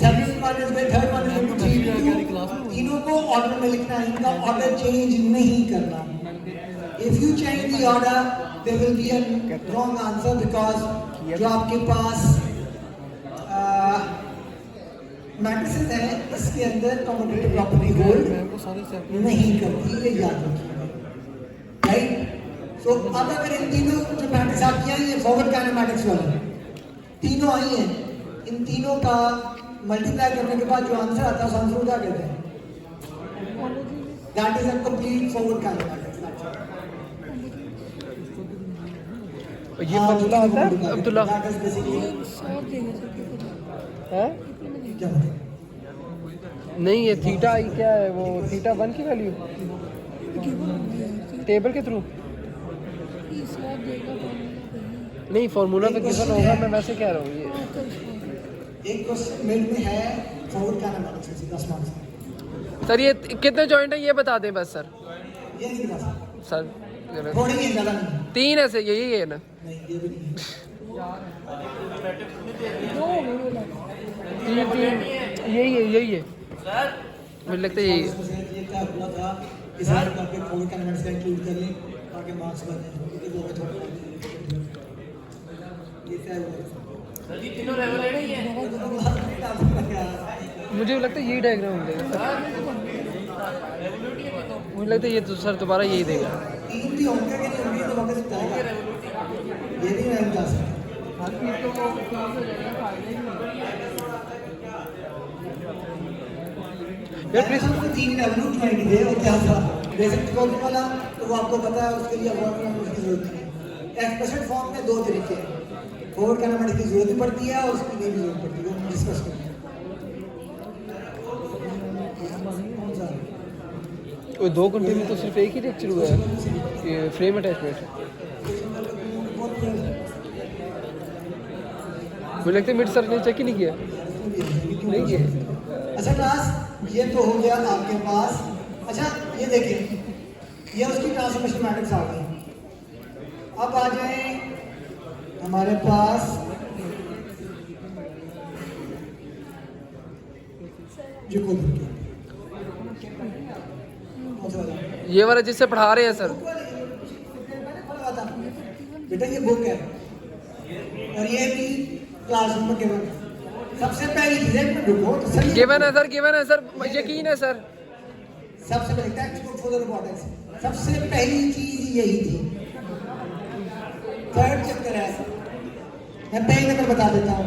second one is by third one is by 3 to 2। तीनों को ऑर्डर में लिखना है, इनका ऑर्डर चेंज नहीं करना। If you change the order there will be a wrong answer, because जो आपके पास मैट्रिसेस है इसके अंदर कम्यूटेटिव प्रॉपर्टी होल्ड नहीं करती, ये याद रखिए, राइट? सो अब अगर इन तीनों जो मैट्रिक्स आपकी आई है फॉरवर्ड काइनेमैटिक्स वाले तीनों आई हैं, इन तीनों का मल्टीप्लाई करने के बाद जो आंसर आता है उस आंसर को क्या कहते हैं? That is a complete forward kinematics. ये फॉर्मूला होता है अब्दुल्ला? है? नहीं, ये थीटा आई क्या है? वो थीटा 1 की वैल्यू टेबल के थ्रू नहीं, फॉर्मूला तो गिवन होगा, मैं वैसे कह रहा हूँ। ये एक क्वेश्चन मिनट में है फॉरवर्ड काइनेमैटिक्स 10 मार्क्स। सर ये कितने जॉइंट है ये बता दें बस सर। ये नहीं बता सकते सर थोड़ी है, ज़्यादा नहीं। 3 ऐसे यही है ना? नहीं, ये भी नहीं तीन यही है मुझे लगता है यही है। ये क्या हुआ था, इस बार करके फॉरवर्ड काइनेमैटिक्स का इंक्लूड कर लें ताकि मार्क्स बढ़ जाए, क्योंकि वो में थोड़ा ये क्या हुआ सर, ये तीनों रेगुलर ही है। मुझे लगता है यही डायग्राम देगा। मुझे लगता है ये तो सर दोबारा यही देगा। 3 भी होंगे कि नहीं होंगे तो वापस बताएगा, ये भी नहीं बता सकता। यार प्लीज 3 एवलूट माइंड थे और क्या था बेसिक प्रोग्राम वाला, तो वो आपको पता है, उसके लिए अवॉइड करने की जरूरत नहीं है। एक्सप्रेशन फॉर्म में 2 तरीके हैं, फॉरवर्ड काइनेमैटिक्स की जरूरत भी पड़ती है और उसकी नहीं भी जरूरत पड़ती है, वो हम डिस्कस करेंगे। वो 2 घंटे में तो सिर्फ एक ही लेक्चर हुआ है, ये फ्रेम अटैचमेंट। मुझे लगता है मिड सर ने चेक ही नहीं किया। उसमें भी आ जाएंगे, क्यों नहीं नहीं? ये अच्छा क्लास, ये तो हो गया आपके पास। अच्छा ये देखिए, ये उसकी ट्रांसफॉर्मेशन मैट्रिक्स आ गई। अब आ जाए हमारे पास जो खुद ये वाला जिससे पढ़ा रहे हैं सर। बेटा ये बुक है और ये भी क्लासरूम में गिवन है। सबसे पहली चीज है, इसमें रुको तो सही। गिवन है सर, गिवन है सर, यकीन है सर। सबसे पहले text book for the reporters, सबसे पहली चीज यही थी। थर्ड चैप्टर है, मैं पेज नंबर बता देता हूँ।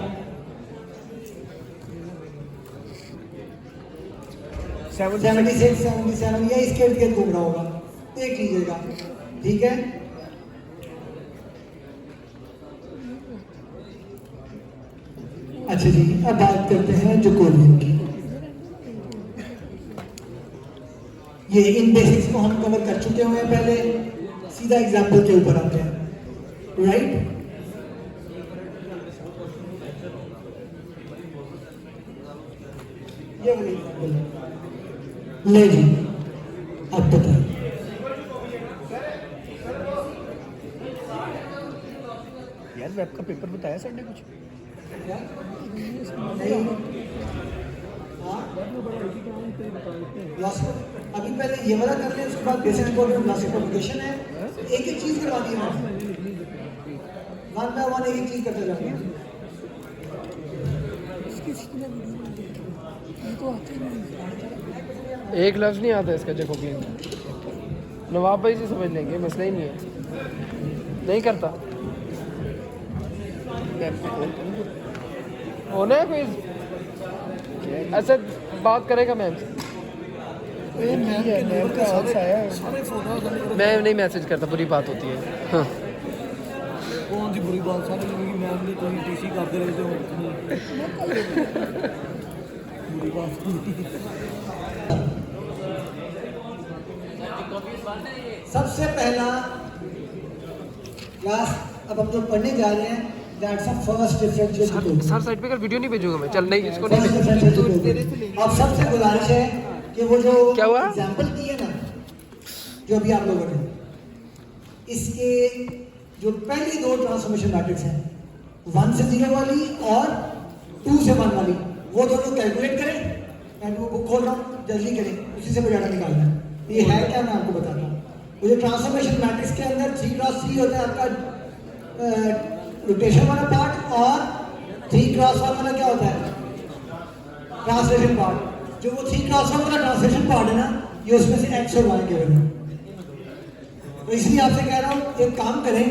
76, 77 या इसके इर्द गिर्द घूम रहा होगा, देख लीजिएगा, ठीक है। अच्छा जी, अब बात करते हैं जैकोबियन की। ये इन बेसिक्स को हम कवर कर चुके हुए हैं पहले, सीधा एग्जाम्पल के ऊपर आते हैं, राइट। ये वाली एग्जाम्पल ले जी, अब बताइए। यार वेब का पेपर बताया सर ने कुछ? नहीं। हाँ? अभी पहले ये वाला कर लें, उसके बाद बेसिक प्रोपगेशन है। एक एक चीज करवा दी मैंने, वन बाय वन एक एक चीज करते जाएंगे। एक लफ्ज नहीं आता इसका जैकोबियन। नवाब भाई से समझ लेंगे, मसला ही नहीं है। नहीं करता होना है कोई ऐसे बात करेगा मैम से। मैं नहीं मैसेज करता, बुरी बात होती है। हाँ। कौन सी बुरी बात सर, मैम ने कोई टीसी करते रहे तो बुरी बात सबसे पहला क्लास अब हम जो पढ़ने जा रहे हैं, that's a first differential. Sir side पे कर, वीडियो नहीं भेजूंगा मैं। चल नहीं, इसको नहीं फर्स्ट डिफरेंशियल। अब सबसे गुजारिश है कि वो जो क्या हुआ? एग्जाम्पल दिए ना, जो भी आप लोगों ने, इसके जो पहली दो ट्रांसफॉर्मेशन मैट्रिक्स हैं, 1 से 0 वाली और 2 से 1 वाली, वो दोनों कैलकुलेट करें। एंड वो बुक खोल रहा हूँ, जल्दी करें, उसी से डाटा निकालना है। ये है क्या, मैं आपको बताता हूँ। वो जो ट्रांसफॉर्मेशन मैट्रिक्स के अंदर 3x3 होता है आपका रोटेशन वाला पार्ट, और 3x1 वाला क्या होता है, ट्रांसलेशन पार्ट। जो वो 3x1 वाला ट्रांसलेशन पार्ट है ना, ये उसमें से x और y के बने। तो इसलिए आपसे कह रहा हूं, एक काम करें,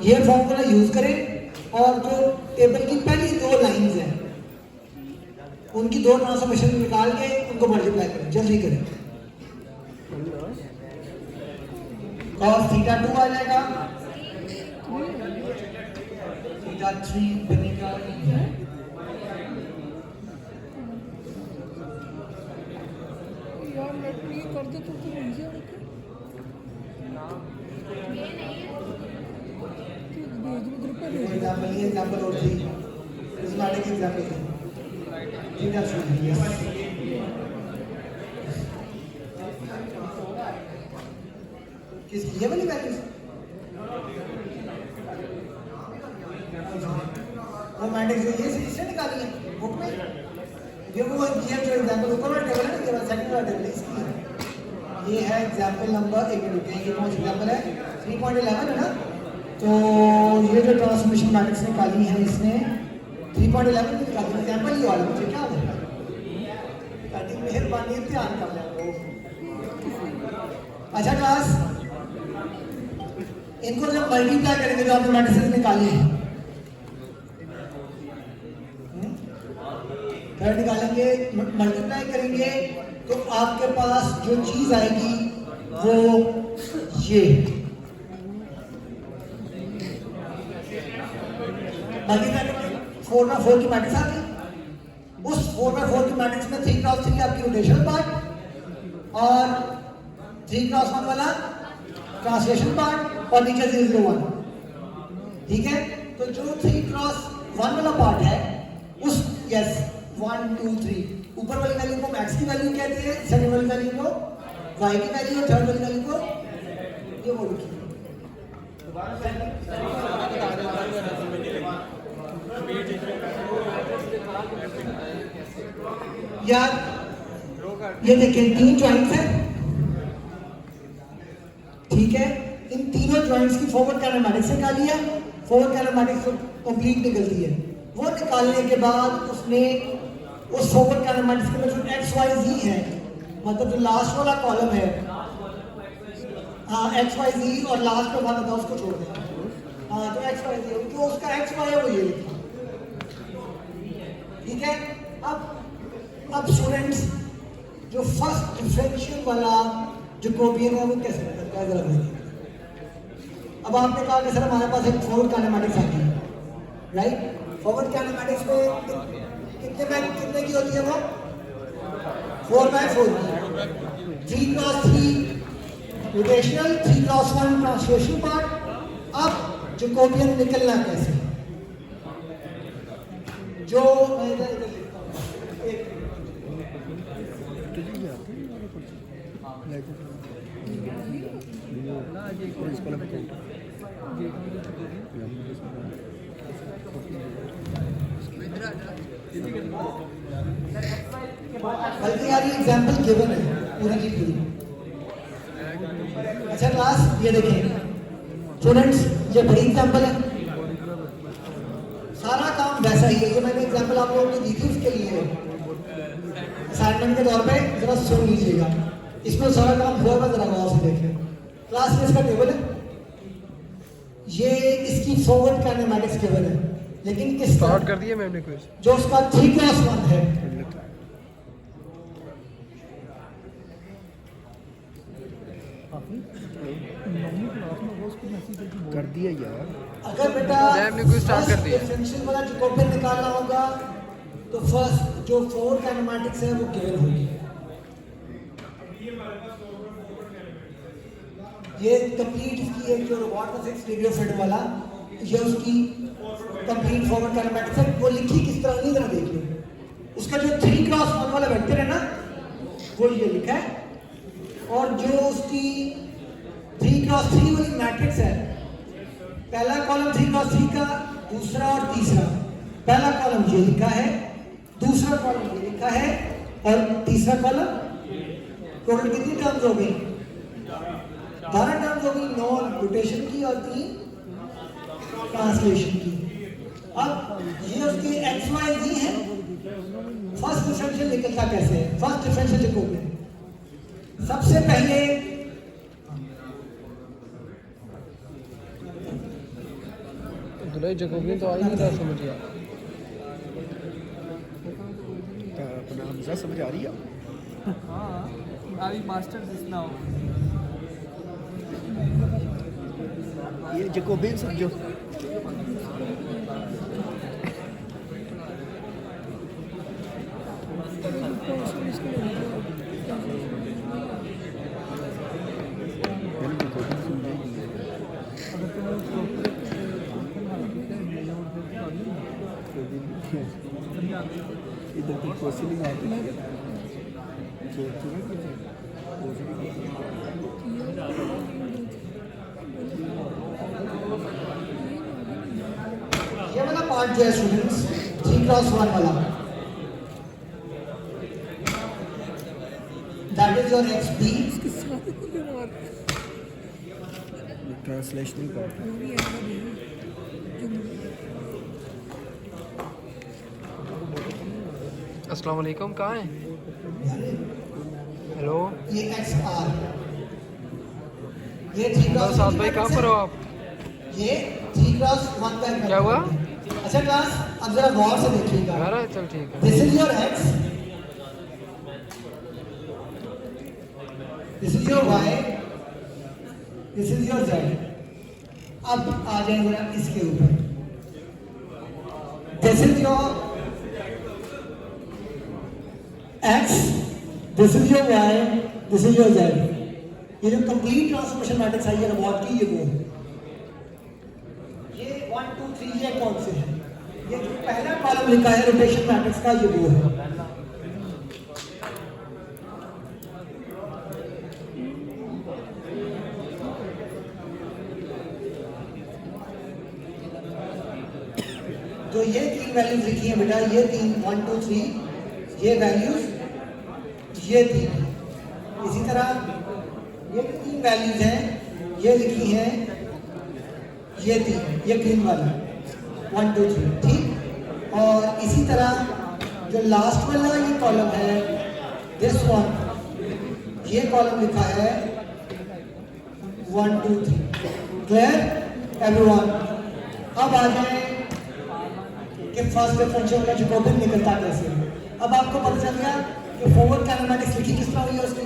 ये फॉर्मूला यूज करें और जो टेबल की पहली दो लाइंस हैं उनकी दो ट्रांसफॉर्मेशन निकाल के उनको मल्टीप्लाई करें, जल्दी करें। cos थीटा 2 आ जाएगा, थीटा 3 बनेगा। यार मैं ये कर दे तो एग्जाम्पल ये एग्जाम्पल और थी, इस वाले की एग्जाम्पल थी थीटा 3। किसकी, ये वाली वैल्यूज? वो मैट्रिक्स ये इससे निकाली है बुक में। ये वो ये जो एग्जांपल ऊपर वाला टेबल है ना, ये सेकंड वाला टेबल इसकी, ये है एग्जांपल नंबर 1। ये कौन सा एग्जांपल है, 3.11 है ना। तो ये जो ट्रांसफॉर्मेशन मैट्रिक्स निकाली है इसने 3.11 में निकाली। एग्जांपल ये वाला मुझे क्या है, ताकि मेहरबानी ध्यान कर लें। अच्छा क्लास, इनको जब मल्टीप्लाई करेंगे, जो आपने मैट्रिसेस निकाले हैं, थर्ड निकालेंगे, मल्टीप्लाई करेंगे, तो आपके पास जो चीज आएगी वो ये मल्टीप्लाई करेंगे। 4x4 की मैट्रिक्स आ गई। उस 4x4 की मैट्रिक्स में 3x3 आपकी रोटेशनल पार्ट और 3x1 वाला ट्रांसलेशन पार्ट और नीचे 0, 0, 1, ठीक है। तो जो 3x1 वाला पार्ट है उस यस 1 2 3 ऊपर वाली वैल्यू को x की वैल्यू कहते हैं, सेकंड वाली वैल्यू को y की वैल्यू और थर्ड वाली वैल्यू को ये बोलो यार ये देखिए 3 जॉइंट्स हैं, ठीक है। इन तीनों जॉइंट्स की फॉरवर्ड काइनेमैटिक्स निकाली है, फॉरवर्ड काइनेमैटिक्स कंप्लीट निकलती है। वो निकालने के बाद उसने उस फॉरवर्ड काइनेमैटिक्स के अंदर जो एक्स वाई जी है, मतलब जो लास्ट वाला कॉलम है, हाँ एक्स वाई जी और लास्ट में वन था उसको छोड़ दें, हाँ जो एक्स वाई जी जो उसका एक्स वाई है वो ये लिखा, ठीक है। अब स्टूडेंट्स जो फर्स्ट डिफरेंशियल वाला जैकोबियन है वो कैसे निकलता है जरा देखिए। अब आपने कहा कि सर हमारे पास एक फॉरवर्ड काइनेमैटिक्स आती है, राइट। फॉरवर्ड काइनेमैटिक्स में कितने की होती है वो 4x4 की, 3x3 rotational, 3x1 translation part. अब जैकोबियन निकलना कैसे, जो मैं इधर लिखता हूं एक बल्कि यार ये एग्जांपल गिवन है पूरी की पूरी। अच्छा क्लास ये देखें स्टूडेंट्स, ये बड़ी एग्जांपल है, सारा काम वैसा ही है। ये मैंने एग्जांपल आप लोगों को दी थी, उसके लिए असाइनमेंट के तौर पे जरा सुन लीजिएगा। इसमें सारा काम हुआ है, जरा गौर से देखें। क्लास में इसका टेबल है, ये इसकी फॉरवर्ड काइनेमैटिक्स टेबल है, लेकिन किस स्टार्ट कर दिया मैंने क्विज। जो उसका 3x1 है, कर दिया यार। अगर बेटा मैम ने कुछ स्टार्ट कर दिया। डिफरेंशियल वाला जैकोबियन निकालना होगा तो फर्स्ट जो फॉरवर्ड काइनेमैटिक्स है वो गिवन होगी। ये कंप्लीट इसकी एक जो रोबोट का 6 डिग्री ऑफ फ्रीडम वाला, ये उसकी कंप्लीट फॉरवर्ड काइनेमैटिक्स है। वो लिखी किस तरह नहीं जरा देखिए, उसका जो 3x1 वाला वेक्टर है ना वो ये लिखा है, और जो उसकी 3x3 वाली मैट्रिक्स है, पहला कॉलम 3x3 का, दूसरा और तीसरा, पहला कॉलम ये लिखा है, दूसरा कॉलम ये लिखा है और तीसरा कॉलम। टोटल कितनी टर्म्स हो गई 12 टर्म्स हो गई, 9 रोटेशन की और 3 ट्रांसलेशन की। अब ये उसके एक्स वाई जी है। फर्स्ट डिफरेंशियल निकलता कैसे है, फर्स्ट डिफरेंशियल जैकोबियन सबसे पहले जैकोबियन तो आ ही नहीं रहा समझिए। अपना हमजा समझ आ रही है। हाँ आई मास्टर दिस नाउ। ये जैकोबियन समझो। इधर तो क्वेश्चनिंग आती है, ये वाला पार्ट जो है स्टूडेंट्स 3x1 वाला, that is your X B. Translational part. अस्सलाम वालेकुम, कहाँ हैं? हेलो ये एक्स आर, ये 3x1 साथ भाई कहाँ पर हो आप? ये 3x1 का क्या हुआ? अच्छा क्लास अब जरा गौर से देखिएगा। आ रहा है, चल ठीक है। This is your X, this is your Y, this is your Z. अब आ जाए जरा इसके ऊपर, this is your X, this is your Y, this is your Z. ये जो कंप्लीट ट्रांसफॉर्मेशन मैट्रिक्स आई है रोबोट की, ये वो ये 1 2 ये कौन से है? ये जो पहला कॉलम लिखा है रोटेशन मैट्रिक्स का, ये वो है। जो ये 3 वैल्यूज लिखी हैं बेटा, ये 3 1 2 3 ये वैल्यूज, ये 3। इसी तरह ये 3 वैल्यूज हैं, ये लिखी हैं, ये 3, ये ग्रीन वाला 1 2 3, ठीक। और इसी तरह जो लास्ट वाला ये कॉलम है, दिस वन, ये कॉलम लिखा है 1 2 3। Clear everyone? अब आ जाए कि फर्स्ट डिफरेंशियल का जैकोबियन निकलता कैसे है। अब आपको पता चल गया कि फॉरवर्ड काइनेमेटिक्स लिखी किस तरह हुई है उसकी।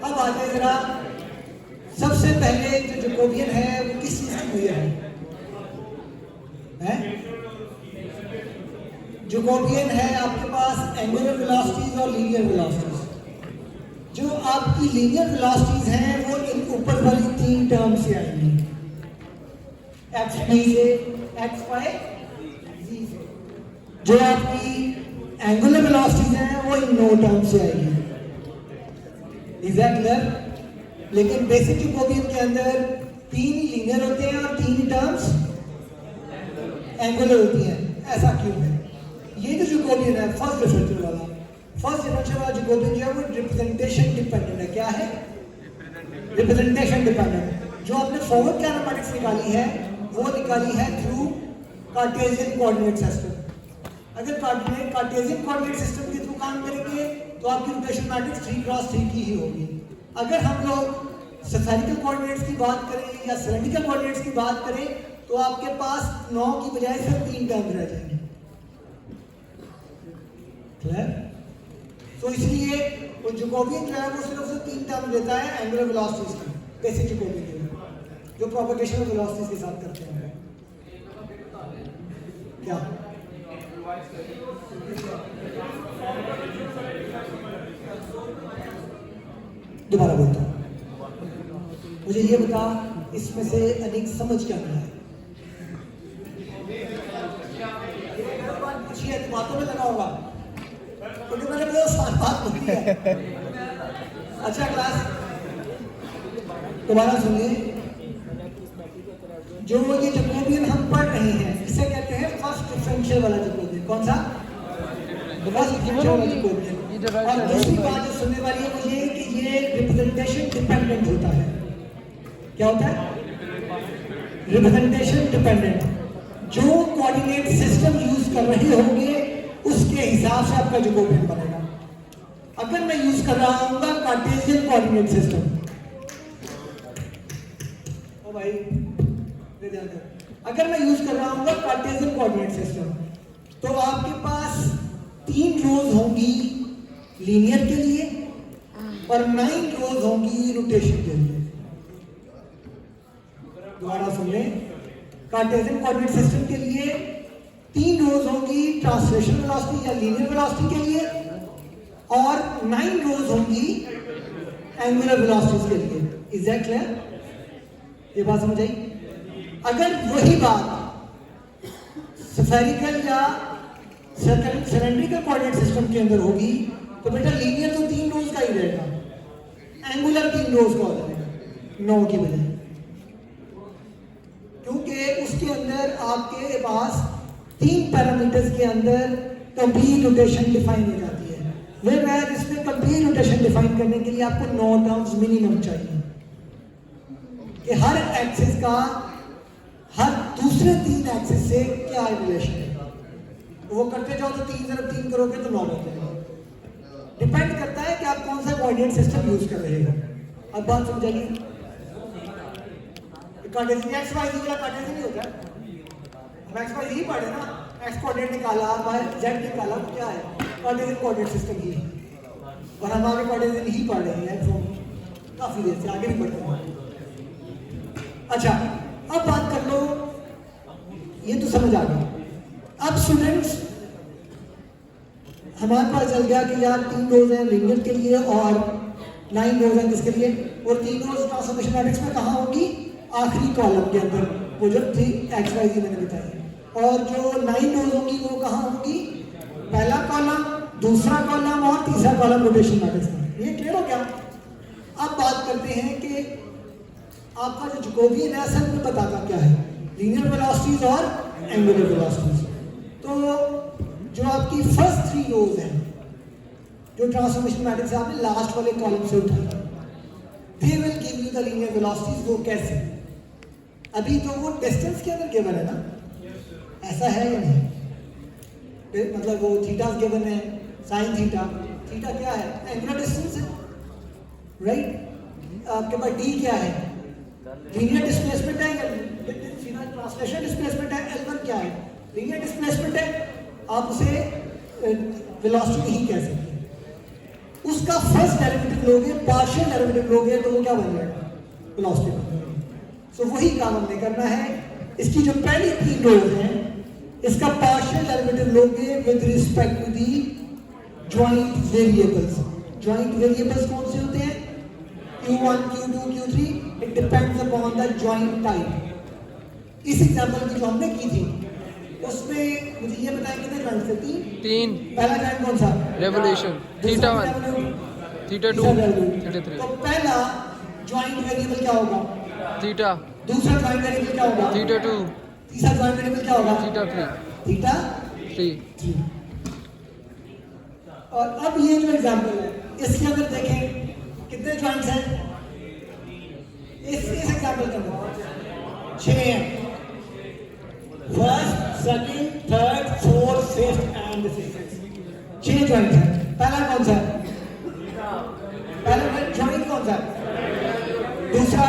अब आ जाए जरा, सबसे पहले जो जैकोबियन है वो किस चीज की हुई है? जैकोबियन है आपके पास एंगुलर वेलोसिटीज और लीनियर वेलोसिटीज। जो आपकी लीनियर वेलोसिटीज हैं वो इन ऊपर वाली 3 टर्म से आएंगी, एक्स वाई से, एक्स वाई जी से। जो आपकी एंगुलर वेलोसिटीज हैं वो इन 9 टर्म से आएगी। Is that clear? लेकिन बेसिक जैकोबियन के अंदर 3 लीनियर होते हैं और 3 टर्म्स एंगुलर होती हैं। ऐसा क्यों है? ये जो जैकोबियन है फर्स्ट डिफरेंशियल वाला जैकोबियन जो है वो रिप्रेजेंटेशन डिपेंडेंट है। क्या है? Representation dependent. जो आपने फॉरवर्ड काइनेमेटिक्स निकाली है वो निकाली है थ्रू कार्टेशियन कोऑर्डिनेट सिस्टम। अगर कार्टेशियन कोऑर्डिनेट सिस्टम के थ्रू काम करेंगे तो आपकी रोटेशन मैट्रिक्स 3x3 की ही होगी। अगर हम लोग स्फेरिकल कोऑर्डिनेट्स की बात करें या सिलेंड्रिकल कोऑर्डिनेट्स की बात करें तो आपके पास 9 की बजाय सिर्फ 3 टर्म रह जाएंगे। क्लियर? तो इसलिए वो जैकोबियन जो है वो सिर्फ 3 टर्म देता है एंगुलर वेलोसिटीज की, बेसिक जैकोबियन जो प्रोपगेशन ऑफ वेलोसिटीज के साथ करते हैं। क्या दोबारा बोलता हूं, मुझे ये बता इसमें से अनेक समझ क्या मिला है? पूछिए, बातों में लगा होगा क्योंकि मैंने बहुत आसान बात बोली है। अच्छा क्लास दोबारा सुनिए, जो ये जैकोबियन हम पढ़ रहे हैं इसे कहते हैं फर्स्ट डिफरेंशियल वाला जैकोबियन। कौन सा? फर्स्ट डिफरेंशियल वाला जैकोबियन। और दूसरी बात जो सुनने वाली है वो ये कि ये रिप्रेजेंटेशन डिपेंडेंट होता है। क्या होता है? Representation dependent. जो कोऑर्डिनेट सिस्टम यूज कर रहे होंगे उसके हिसाब से आपका जैकोबियन बनेगा। अगर मैं यूज कर रहा हूँ कार्टेशियन कोऑर्डिनेट सिस्टम, ओ भाई अगर मैं यूज कर रहा हूँ कार्टेशियन कोऑर्डिनेट सिस्टम तो आपके पास 3 रोज होंगी लीनियर के लिए और 9 रोज होंगी रोटेशन के लिए। दोबारा सुन लें, कार्टेशियन कोऑर्डिनेट सिस्टम के लिए 3 रोज होंगी ट्रांसलेशन वेलोसिटी या लीनियर वेलोसिटी के लिए और 9 रोज होंगी एंगुलर वेलोसिटीज के लिए। Is that clear? ये बात समझ आई? अगर वही बात स्फेरिकल या सिलेंड्रिकल कोऑर्डिनेट सिस्टम के अंदर होगी तो बेटा लीनियर तो 3 रोज का ही रहेगा, एंगुलर 3 रोज का हो जाएगा 9 की बजाय, क्योंकि उसके अंदर आपके पास 3 पैरामीटर्स के अंदर कंप्लीट रोटेशन डिफाइन हो जाती है। वेयर इसमें कंप्लीट रोटेशन डिफाइन करने के लिए आपको 9 टर्म्स मिनिमम चाहिए कि हर एक्सिस का हर दूसरे 3 एक्सिस से क्या रिलेशन है। वो करते जाओ तो 3 तरफ 3 करोगे तो 9 होते हैं। डिपेंड करता है कि आप कौन सा कोऑर्डिनेट सिस्टम यूज कर रहे हो। अब बात समझाइए, कार्टेशियन एक्स वाई जी वाला कार्टेशियन नहीं होता है। हम एक्स वाई ही पढ़े ना, एक्स कोऑर्डिनेट निकाला, वाई जेड निकाला, वो क्या है? कार्टेशियन कोऑर्डिनेट सिस्टम ही है। और हम आगे कार्टेशियन ही पढ़ रहे हैं काफी देर से, आगे भी पढ़ते हैं। अच्छा अब बात कर लो, ये तो समझ आ गया। अब स्टूडेंट्स हमारे पास चल गया कि यार 3 रोज हैं लीनियर के लिए और 9 रोज हैं किसके लिए, और 3 रोज ट्रांसफॉर्मेशन मैट्रिक्स में कहाँ होगी? आखिरी कॉलम के अंदर वो जो 3xyz मैंने बताई, और जो 9 रोज होंगी वो कहाँ होंगी? पहला कॉलम, दूसरा कॉलम और तीसरा कॉलम रोटेशन मैट्रिक्स में। ये क्लियर हो गया? अब बात करते हैं कि आपका जो जैकोबियन है असल में बताता क्या है, लीनियर वेलोसिटीज और एंगुलर वेलोसिटीज। तो जो आपकी फर्स्ट 3 रोज हैं जो ट्रांसफॉर्मेशन मैट्रिक्स आपने लास्ट वाले कॉलम से उठाई, they will give you the linear velocities. वो कैसे? अभी तो वो डिस्टेंस के अंदर गिवन है ना, ऐसा है या नहीं? मतलब वो थीटा गिवन है, साइन थीटा, थीटा क्या है? एंगुलर डिस्टेंस है, राइट? आपके पास डी क्या है? लीनियर डिस्प्लेसमेंट है, ट्रांसलेशन डिस्प्लेसमेंट है। L1 क्या है? लीनियर डिस्प्लेसमेंट है। आप उसे वेलोसिटी नहीं कह सकते। उसका फर्स्ट डेरिवेटिव लोगे, पार्शियल डेरिवेटिव लोगे, तो वो क्या बन जाएगा? वेलोसिटी बन जाएगा। सो वही काम हमने करना है। इसकी जो पहली 3 रोज हैं, इसका पार्शियल डेरिवेटिव लोगे with respect to the joint variables. Joint variables कौन से होते हैं? Q1, Q2, Q3, it depends upon the joint type. इस एग्जांपल की जो हमने की थी उसमें मुझे ये बताएं कितने ज्वाइंट्स थे? 3। पहला ज्वाइंट कौन सा? Revolution, theta 1, theta 2, theta 3। तो पहला ज्वाइंट वेरिएबल क्या होगा? थीटा। दूसरा ज्वाइंट वेरिएबल क्या होगा? थीटा 2। तीसरा ज्वाइंट वेरिएबल क्या होगा? थीटा 3। थीटा 3। और अब ये जो एग्जांपल है इसके अंदर देखें कितने ज्वाइंट्स हैं? इस एग्जांपल के अंदर 6 हैं। First, second, third, fourth, fifth and sixth, 6 joint हैं। पहला कौन सा है? पहला ज्वाइंट कौन सा है? दूसरा,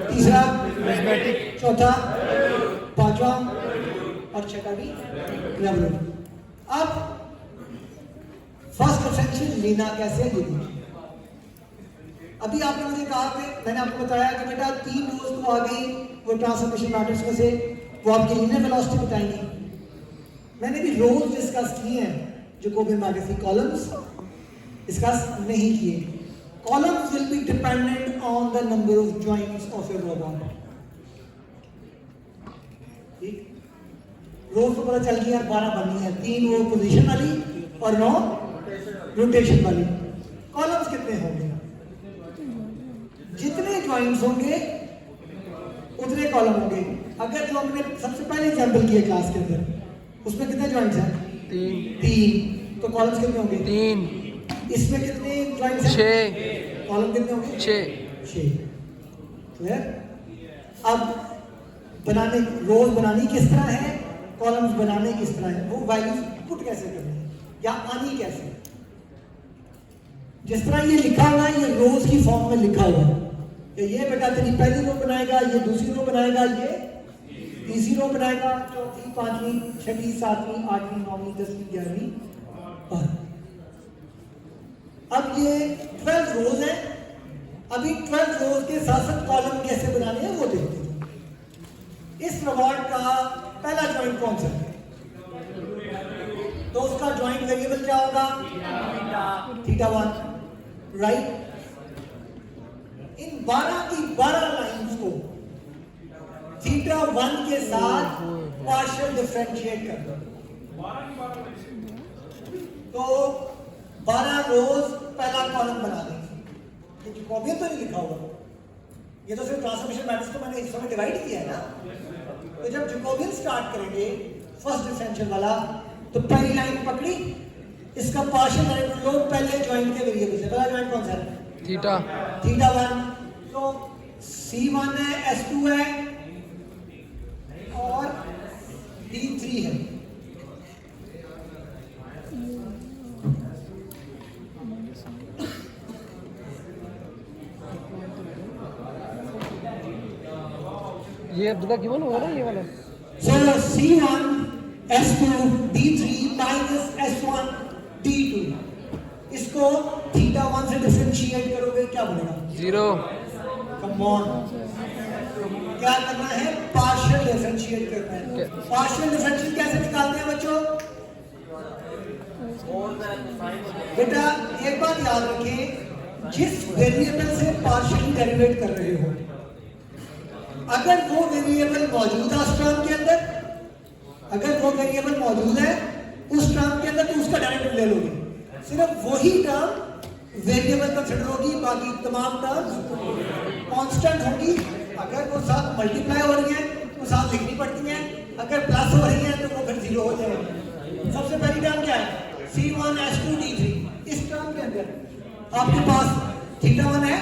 तीसरा, चौथा, पांचवा और छठा भी रेवोल्यूशन। अब फर्स्ट डिफरेंशियल लेना कैसे है? ये अभी आपने मुझे कहा कि मैंने आपको बताया कि बेटा 3 रोज तो आ गई वो ट्रांसफॉर्मेशन मैट्रिक्स में से, वो आपकी लीनियर वेलोसिटी बताएंगी। मैंने भी रोज डिस्कस किए हैं जैकोबियन मैट्रिक्स की, कॉलम्स डिस्कस नहीं किए। Columns will be dependent on the number of joints of your robot. ठीक, रोज तो पता चल गया 12 बननी है, 3 वो पोजीशन वाली और 9 रोटेशन वाली। कॉलम्स कितने होंगे? जितने ज्वाइंट्स होंगे उतने कॉलम होंगे। अगर जो हमने सबसे पहले एग्जांपल किया क्लास के अंदर उसमें कितने ज्वाइंट्स हैं? 3। तो कॉलम्स कितने होंगे? 3। इसमें कितने ज्वाइंट्स हैं? 6। कॉलम कितने होंगे? 6। क्लियर? अब बनाने रोज बनानी किस तरह है, कॉलम्स बनाने किस तरह है, वो वैल्यूज पुट कैसे करनी है या आनी कैसे? जिस तरह ये लिखा हुआ है, ये रोज की फॉर्म में लिखा हुआ है कि ये बेटा तेरी पहली रो बनाएगा, ये दूसरी रो बनाएगा, ये तीसरी रो बनाएगा, चौथी, पांचवी, छठी, सातवीं, आठवीं, नौवीं, 10वीं, 11वीं, 12। अब ये 12 रोज है। अभी 12 रोज के साथ साथ कॉलम कैसे बनाने हैं वो देखते हैं। इस रोबोट का पहला ज्वाइंट कौन सा है? तो उसका ज्वाइंट वेरिएबल क्या होगा? Theta 1, right? इन 12 की 12 लाइंस को थीटा 1 के साथ पार्शियल डिफरेंशिएट कर दो। तो 12 रोज पहला कॉलम बना देंगे। ये जैकोबियन तो नहीं लिखा हुआ, ये तो सिर्फ ट्रांसफॉर्मेशन मैट्रिक्स को मैंने हिस्सों में डिवाइड किया है ना। तो जब जैकोबियन स्टार्ट करेंगे फर्स्ट डिफरेंशियल वाला, तो पहली लाइन पकड़ी, इसका पार्शियल डेरिवेटिव लो पहले ज्वाइंट के वेरिएबल से। पहला ज्वाइंट कौन सा है? थीटा। थीटा 1। तो C1 है, S2 है और D3 है। ये अब्दुल्ला गिवन होगा ना ये वाला? So C1, S2, D3 minus S1, D2। इसको थीटा 1 से डिफरेंशिएट करोगे क्या बनेगा? 0। कम ऑन, क्या करना है? पार्शियल डिफरेंशिएट करना है। पार्शियल डिफरेंशिएट कैसे निकालते हैं बच्चों? बेटा एक बात याद रखें, जिस वेरिएबल से पार्शियल डेरिवेट कर रहे हो, अगर वो वेरिएबल मौजूद है उस टर्म के अंदर, अगर वो वेरिएबल मौजूद है उस टर्म के अंदर, तो उसका डेरिवेटिव ले लोगे। सिर्फ वही टर्म वेरिएबल कंसिडर होगी, बाकी तमाम टर्म्स कांस्टेंट होगी। अगर वो साथ मल्टीप्लाई हो रही है तो साथ लिखनी पड़ती हैं, अगर प्लस हो रही है तो वो फिर जीरो हो जाएगी। सबसे पहली टर्म क्या है? C1H2D3। इस टर्म के अंदर आपके पास θ1 है,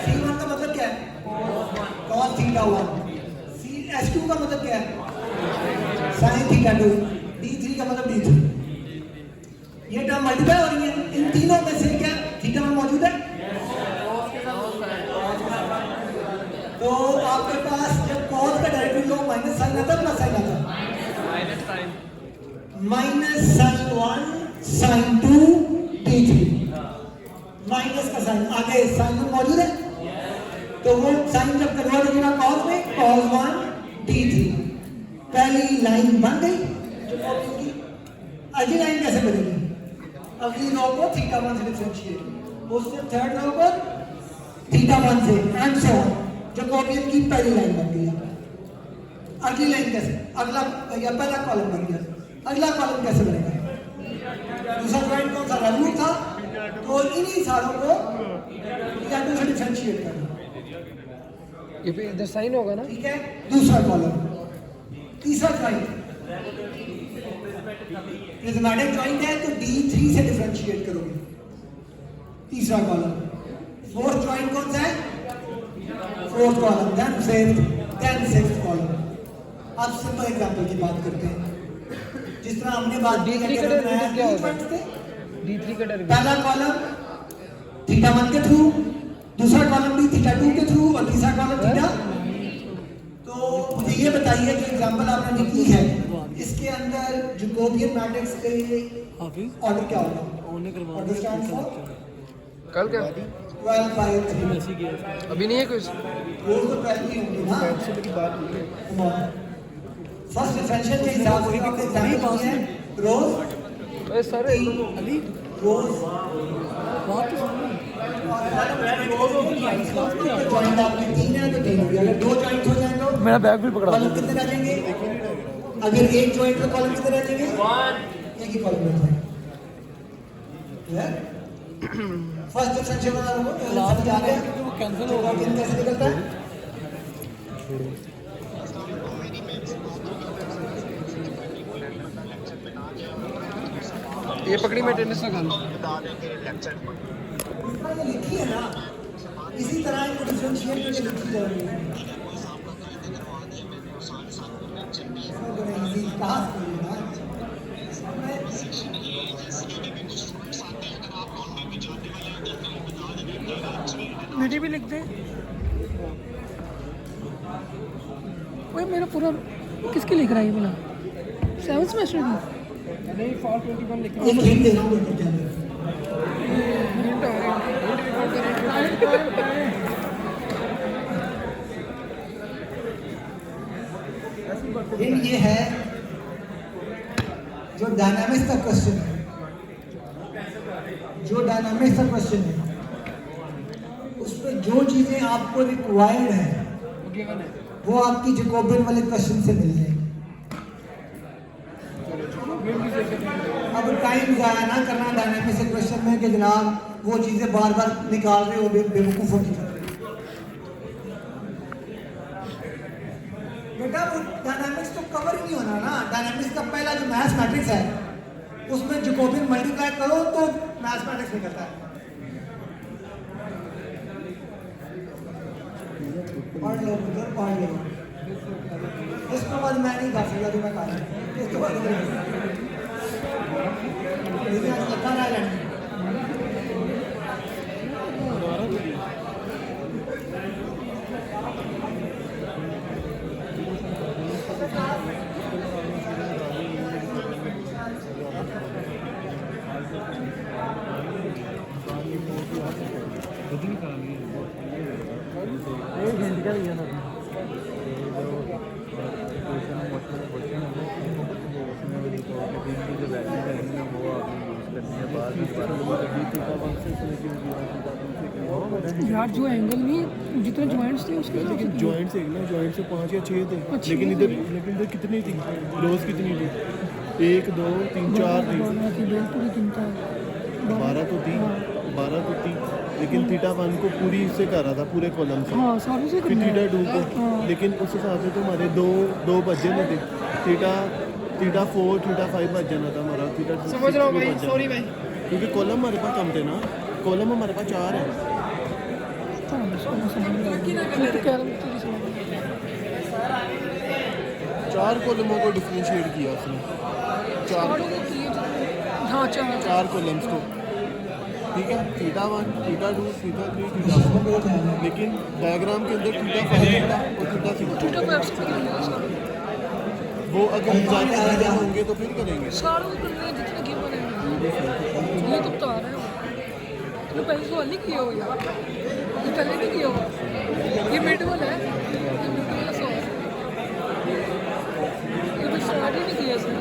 C1 का मतलब क्या है? cos θ1। H2 का मतलब क्या है? sin θ2। D3 का मतलब D3। ये टर्म मल्टीप्लाई हो रही है, इन तीनों में से क्या θ1 मौजूद है? तो आपके पास जब cos का डेरिवेटिव लो माइनस साइन आता है, प्लस साइन आता है? Minus sine 1 sine 2 D3। Minus का साइन, आगे साइन 1 मौजूद है, तो वो साइन जब कन्वर्ट हो जाएगा cos में, cos 1 D3। पहली लाइन बन गई जो कॉपी की। अगली लाइन कैसे बनेगी? अगली रो को θ1 से डिफरेंशिएट, उससे थर्ड रो को θ1 से, एंड सो ऑन। जो कॉपी की पहली लाइन बन गई। अगली लाइन कैसे? अगला या पहला कॉलम बन गया, अगला कॉलम कैसे बनेगा? दूसरा पॉइंट कौन सा? वैल्यू था, तो इन्हीं सारों को θ2 से डिफरेंशिएट करना। ये पे इधर साइन होगा ना? ठीक है, दूसरा कॉलम। तीसरा जॉइंट प्रिज्मेटिक जॉइंट है, तो D3 से डिफरेंशिएट करोगे, तीसरा कॉलम। फोर्थ जॉइंट कौन सा है? Fourth column, then fifth, then sixth column. अब सिंपल एग्जांपल की बात करते हैं, जिस तरह हमने बात की D3 का डेरिवेटिव क्या होगा? थे। D3 का डेरिवेटिव पहला कॉलम θ1 के थ्रू, दूसरा कॉलम भी θ2 के थ्रू, और तीसरा कॉलम θ। तो मुझे ये बताइए कि एग्जांपल आपने लिखी है, इसके अंदर जैकोबियन मैट्रिक्स के हाफिज ऑर्डर क्या होगा? ओने करवा ऑर्डर स्टैंड फॉर कल क्या? 12/3। मैसेज किया अभी नहीं है कुछ? वो तो पहले ही होंगे ना। से मेरी बात हुई है। फर्स्ट डिफरेंशियल के हिसाब से आपने एग्जांपल दिया है, रोज अरे सर अली रोज बात तो सुनो। जॉइंट आपके 3 है तो 3 हो गया। अगर 2 जॉइंट हो जाए तो मेरा बैग भी पकड़ा कॉलम कितने रह जाएंगे? अगर एक जॉइंट का कॉलम कितने रह जाएंगे? 1। एक ही कॉलम रहता है। फर्स्ट डिफरेंशियल वाला वो समझ आ गया? वो कैंसिल हो गया। कॉलम कैसे निकलता है? ये पकड़ी मैं टेनिस लगा लूं। ये लिखी है ना, इसी तरह इनको डिफरेंशिएट करके लिखी जा रही है। बड़ा इजी टास्क है यार। मीठी भी लिख दे। ओए मेरा पूरा किसके लिख रहा है ये बिना? 7th सेमेस्टर की? नहीं, फॉर 21 लिख एक हिंट दे रहा हूँ इनके अंदर। हिंट ये है, जो डायनामिक्स का क्वेश्चन है, जो डायनामिक्स का क्वेश्चन है, उसमें जो चीजें आपको रिक्वायर्ड है वो आपकी जैकोबियन वाले क्वेश्चन से मिल जाएगी। अब टाइम ज़ाया ना करना डायनामिक्स के क्वेश्चन में कि जनाब वो चीज़ें बार बार निकाल रहे हो बेवकूफ़ों की तरह। बेटा वो डायनामिक्स तो कवर ही नहीं होना ना। डायनामिक्स का पहला जो मैथमेटिक्स है उसमें जैकोबियन मल्टीप्लाई करो तो मैथमेटिक्स निकलता है। पढ़ लो पुत्र, पढ़ लो। इसके बाद मैं नहीं कर सकता, जो मैं कर रहा हूँ इसके बाद पता ना लड़ने। एक घंटे का लिया था यार जो एंगल नहीं जितने जॉइंट्स थे उसके लेकिन जॉइंट से ना, जॉइंट से 5 या 6 थे, लेकिन इधर कितनी थी, रोज कितनी थी? 1 2 3 4 थी, 12 तो थी, लेकिन थीटा 1 को पूरी से कर रहा था, पूरे कॉलम से। हाँ सारे से फिर थीटा 2 को, लेकिन उस हिसाब से तो हमारे दो बज जाने थे। थीटा 4 थीटा 5 बज जाना था हमारा, थीटा 6 समझ रहा हूँ भाई, सॉरी भाई। क्योंकि कॉलम हमारे पास कम थे ना, कॉलम हमारे पास 4 है। चार कॉलमों को डिफरेंशिएट किया उसने, हाँ चार 4 कॉलम्स को, ठीक है। थीटा 1 थीटा 2 थीटा 3 थीटा 4, लेकिन डायग्राम के अंदर थीटा 5 था और थीटा 6 था। वो अगर ज़्यादा होंगे तो फिर करेंगे। सारों को करने हैं जितने गेम बने ये तो बता रहे हो। तो पहले सवाल नहीं किया हो यार, ये पहले नहीं किया हुआ, ये मिड वाला है, ये मिड वाला सवाल ये बस स्टार्ट ही नहीं किया इसने।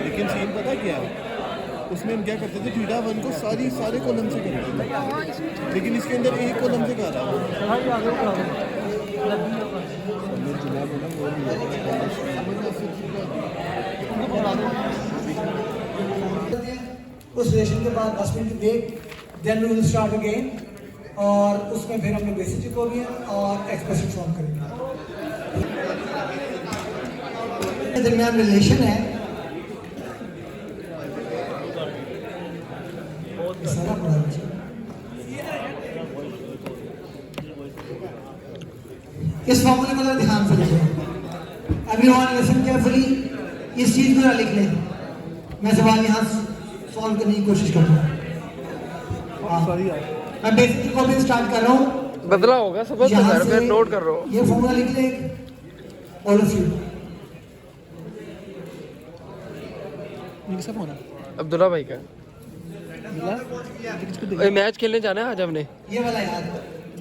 लेकिन सीन पता क्या है, उसमें हम क्या करते थे, थीटा 1 को सारे कॉलम से करते थे, हाँ इसमें लेकिन इसके अंदर एक कॉलम से कर रहा है। उस सेशन के बाद 10 मिनट की break, then we will start again, और उसमें फिर हम लोग बेसिक जैकोबियन और एक्सप्रेशन फॉर्म करेंगे। दरमियान रिलेशन है, सारा पढ़ा है। इस फॉर्मूले को ध्यान से लिखें, एवरीवन लिसन केयरफुली, इस चीज को ना लिख लें। मैं सवाल यहाँ सॉल्व करने की कोशिश करता हूँ। मैं बेसिक को भी स्टार्ट कर रहा हूँ, बदला होगा सब सर, मैं नोट कर रहा हूँ। ये फॉर्मूला लिख ले ऑल ऑफ यू। अब्दुल्ला भाई का मैच खेलने जाना है आज हमने। ये वाला याद,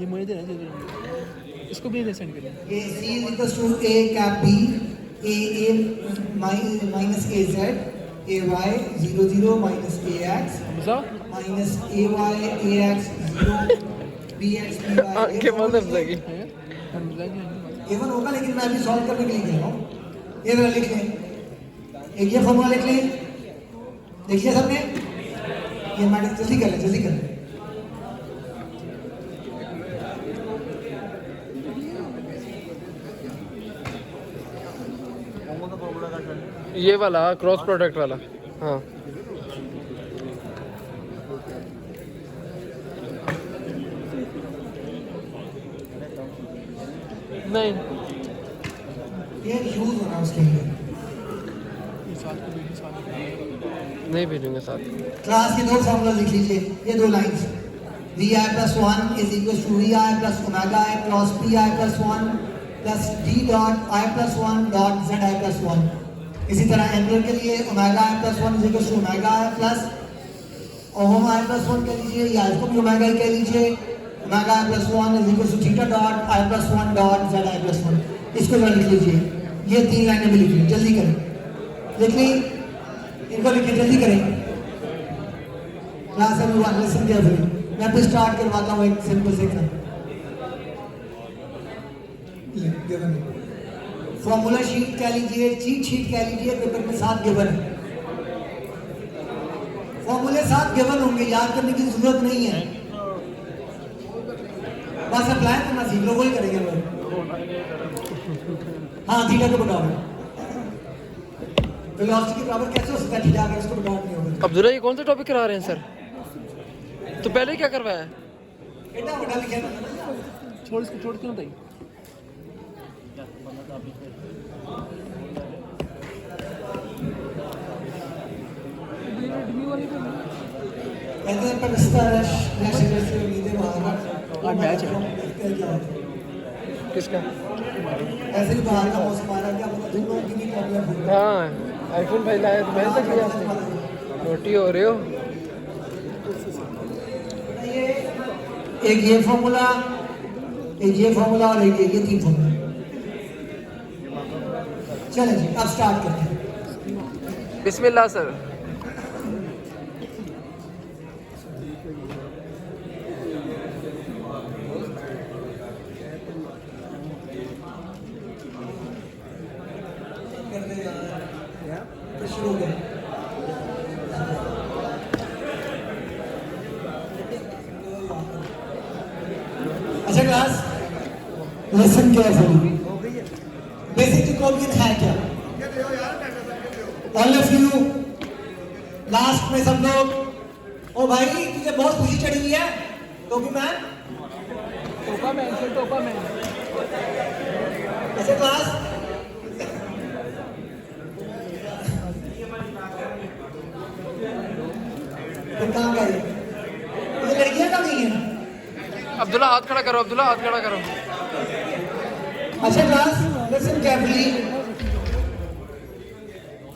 ये मुझे देना, इसको भी दे सेंड कर। ये C equals to A cap B A minus AZ AY 0 0 minus AX minus AY AX 0 BX BY के मतलब लगी इवन होगा, लेकिन मैं अभी सॉल्व करने के लिए कह रहा हूँ। ये वाला लिख लें, एक ये फॉर्मूला लिख लें, देखिए सबने, ये मैडम जल्दी कर लें। ये वाला क्रॉस प्रोडक्ट वाला, हाँ नहीं ये यूज होना उसके लिए। नहीं भेजूंगा साथ। क्लास के 2 फॉर्मूला लिख लीजिए, ये 2 lines, vi plus 1 is equals to vi plus omega I plus pi plus 1 plus d dot I plus 1 dot zi plus 1। इसी तरह एंगुलर के लिए omega I plus 1 is equals to omega I plus omega I plus 1 कह लीजिए, या इसको भी omega I कह लीजिए। Omega I plus 1 is equals to theta dot I plus 1 dot zi plus 1। इसको जरा लिख लीजिए, ये 3 लाइनें भी लिख लीजिए, जल्दी करें, लिख ली, इनको लिखिए, जल्दी करें। क्लास में लिसन केयरफुली, मैं तो स्टार्ट करवाता हूँ एक सिंपल से काम। फॉर्मूला शीट कह लीजिए, चीट शीट कह लीजिए, पेपर में 7 गिवन है। फॉर्मूले 7 गिवन होंगे, याद करने की जरूरत नहीं है, बस अप्लाई करना सीख लो, वही करेंगे लोग। हाँ थीटा को बता दो, वेलोसिटी के बराबर कैसे हो सकता है थीटा, अगर इसको डॉट नहीं होगा। अब्दुल्ला ये कौन सा टॉपिक करा रहे हैं सर? तो पहले क्या करवाया? इतना बड़ा लिखा है, छोड़ क्यों नहीं? कहते हैं पर उम्मीदें बाहर मैच है किसका? ऐसे ही बाहर का मौसम आ रहा है, क्या पता तुम लोगों की भी प्रॉब्लम हो। हाँ आईफोन भाई लाया तो मैंने तक लिया आपने, रोटी हो रहे हो। एक ये फॉर्मूला, एक ये फॉर्मूला और एक ये 3 फॉर्मूला। चलें जी, अब स्टार्ट करते हैं। बिस्मिल्लाह सर। करते यार तो शुरू हो गया। अच्छा class, listen carefully. Basic Jacobian है क्या? ऑल ऑफ यू लास्ट में सब लोग, ओ भाई तुझे बहुत खुशी चढ़ी हुई है तो भी मैं टोपा मैन ऐसे क्लास कहाँ गए? ये लड़कियां कहाँ गई हैं? अब्दुल्ला हाथ खड़ा करो, अब्दुल्ला हाथ खड़ा करो। अच्छा क्लास, लिसन केयरफुली।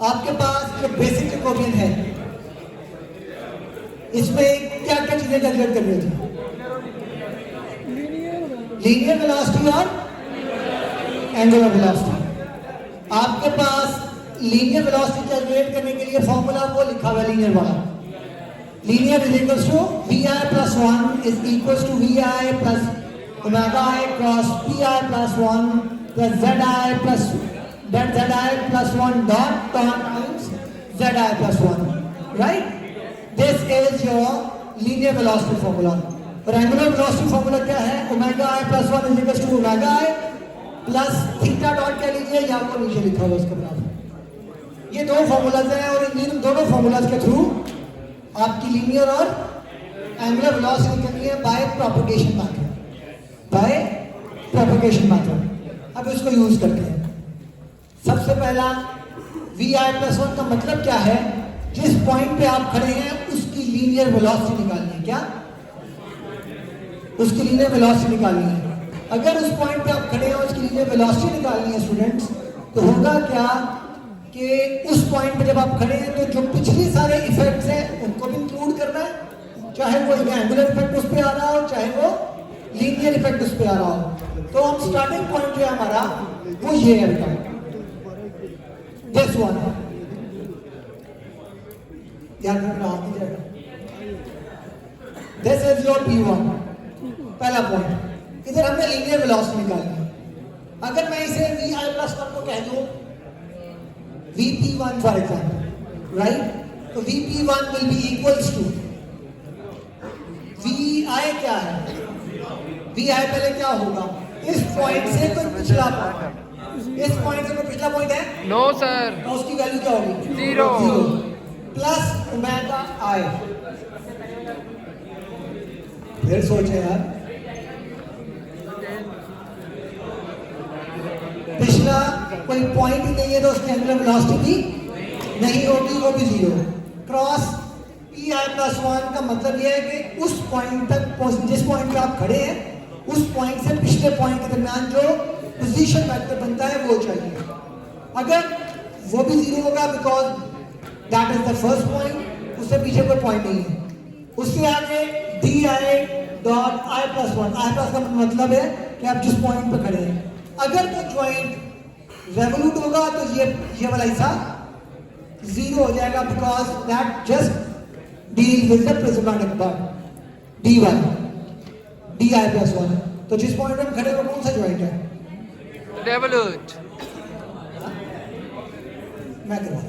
आपके पास जो बेसिक जैकोबियन है इसमें क्या क्या चीजें कैलकुलेट करनी होती है? लीनियर वेलोसिटी और एंगुलर वेलोसिटी। आपके पास लीनियर वेलोसिटी कैलकुलेट करने के लिए फॉर्मूला वो लिखा हुआ है लीनियर वाला। Linear is equals to vi plus 1 is equals to vi plus omega I cross pi plus 1 plus zi plus that zi plus 1 dot times zi plus 1, right? This is your linear velocity formula. और angular velocity formula क्या है? Omega I plus 1 is equals to omega I plus theta dot कह लीजिए या वो नीचे लिखा हुआ उसके बाद। ये दो फॉर्मूलाज हैं और इन दोनों फॉर्मूलाज के थ्रू आपकी लीनियर और एंगुलर वेलोसिटी निकलनी है by propagation method. By propagation method. अब इसको यूज करते हैं। सबसे पहला vi plus 1 का मतलब क्या है? जिस पॉइंट पे आप खड़े हैं उसकी लीनियर वेलोसिटी निकालनी है। क्या? उसकी लीनियर वेलोसिटी निकालनी है। अगर उस पॉइंट पे आप खड़े हैं उसकी लीनियर वेलोसिटी निकालनी है स्टूडेंट्स, तो होगा क्या कि उस पॉइंट पे जब आप खड़े हैं तो जो पिछले सारे इफेक्ट्स हैं उनको भी इंक्लूड करना है, चाहे वो एंगुलर इफेक्ट उस पर आ रहा हो चाहे वो लीनियर इफेक्ट उस पर आ रहा हो। तो हम स्टार्टिंग पॉइंट जो है हमारा वो ये है बेटा, दिस वन। ध्यान रखना हाथ नहीं जाएगा। दिस इज योर P1, पहला पॉइंट। इधर हमने लीनियर वेलोसिटी निकालनी है। अगर मैं इसे vi plus 1 को कह दूं Vp1 फॉर एग्जाम्पल, राइट? तो Vp1 will be equals to Vi क्या है? Vi पहले क्या होगा? इस पॉइंट से कोई पिछला पॉइंट, इस पॉइंट से कोई पिछला पॉइंट है? No sir. तो उसकी वैल्यू क्या होगी? जीरो। Plus omega I। फिर सोचे यार, पिछला कोई पॉइंट ही नहीं है तो उसकी एंगुलर वेलोसिटी भी नहीं होगी, वो भी जीरो। क्रॉस pi plus 1 का मतलब यह है कि उस पॉइंट तक जिस पॉइंट पे आप खड़े हैं उस पॉइंट से पिछले पॉइंट के दरमियान जो पोजीशन वेक्टर बनता है वो चाहिए। अगर वो भी जीरो होगा because that is the first point, उससे पीछे कोई पॉइंट नहीं है। उसके आगे di dot i plus 1, i plus का मतलब है कि आप जिस पॉइंट पे खड़े हैं। अगर वो ज्वाइंट रेवोल्यूट होगा तो ये वाला हिस्सा जीरो हो जाएगा because that just deal with the prismatic part dy di plus 1। तो जिस पॉइंट पे हम खड़े हैं वो कौन सा ज्वाइंट है? रेवोल्यूट। मैं करवा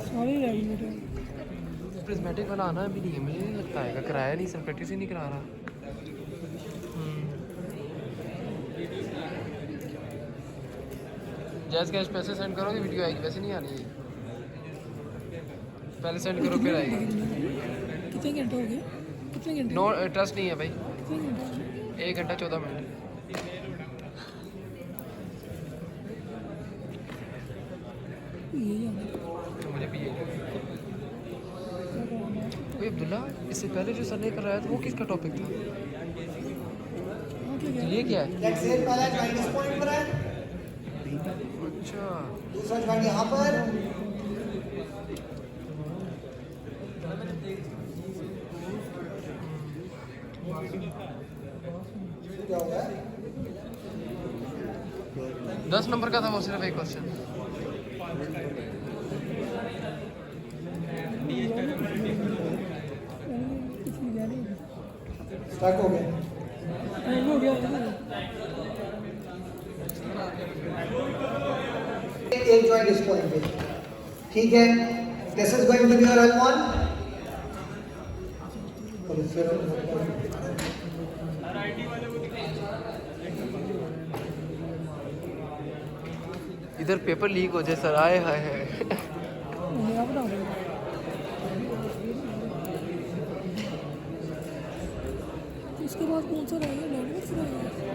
प्रिज्मेटिक वाला आना भी नहीं है, मुझे नहीं लगता है। कराया नहीं सर, प्रैक्टिस ही नहीं करा रहा। जैस कैश पैसे सेंड करोगे वीडियो आएगी, वैसे नहीं आनी है। पहले सेंड करो फिर आएगी। कितने घंटे हो गए? कितने घंटे? नो ट्रस्ट नहीं है भाई। कितने घंटे हो गए? 1 घंटा 14 मिनट। यही है। तो मुझे भी यही भाई। अब्दुल्ला, इससे पहले जो सर ने कराया था वो किसका टॉपिक था? ये क्या है? लेट्स से पहला ज्वाइंट इस पॉइंट पर है, अच्छा, दूसरा ज्वाइंट यहाँ पर, क्या होगा? 10 नंबर का था वो, सिर्फ एक क्वेश्चन। स्टार्ट हो गया। हो गया। एक ज्वाइंट इस पॉइंट पे, ठीक है, this is going to be your L1. इधर पेपर लीक हो जाए सर, आए हाय है। नया बना रहे हो। इसके बाद कौन सा रहेगा? नेटवर्क रहेगा।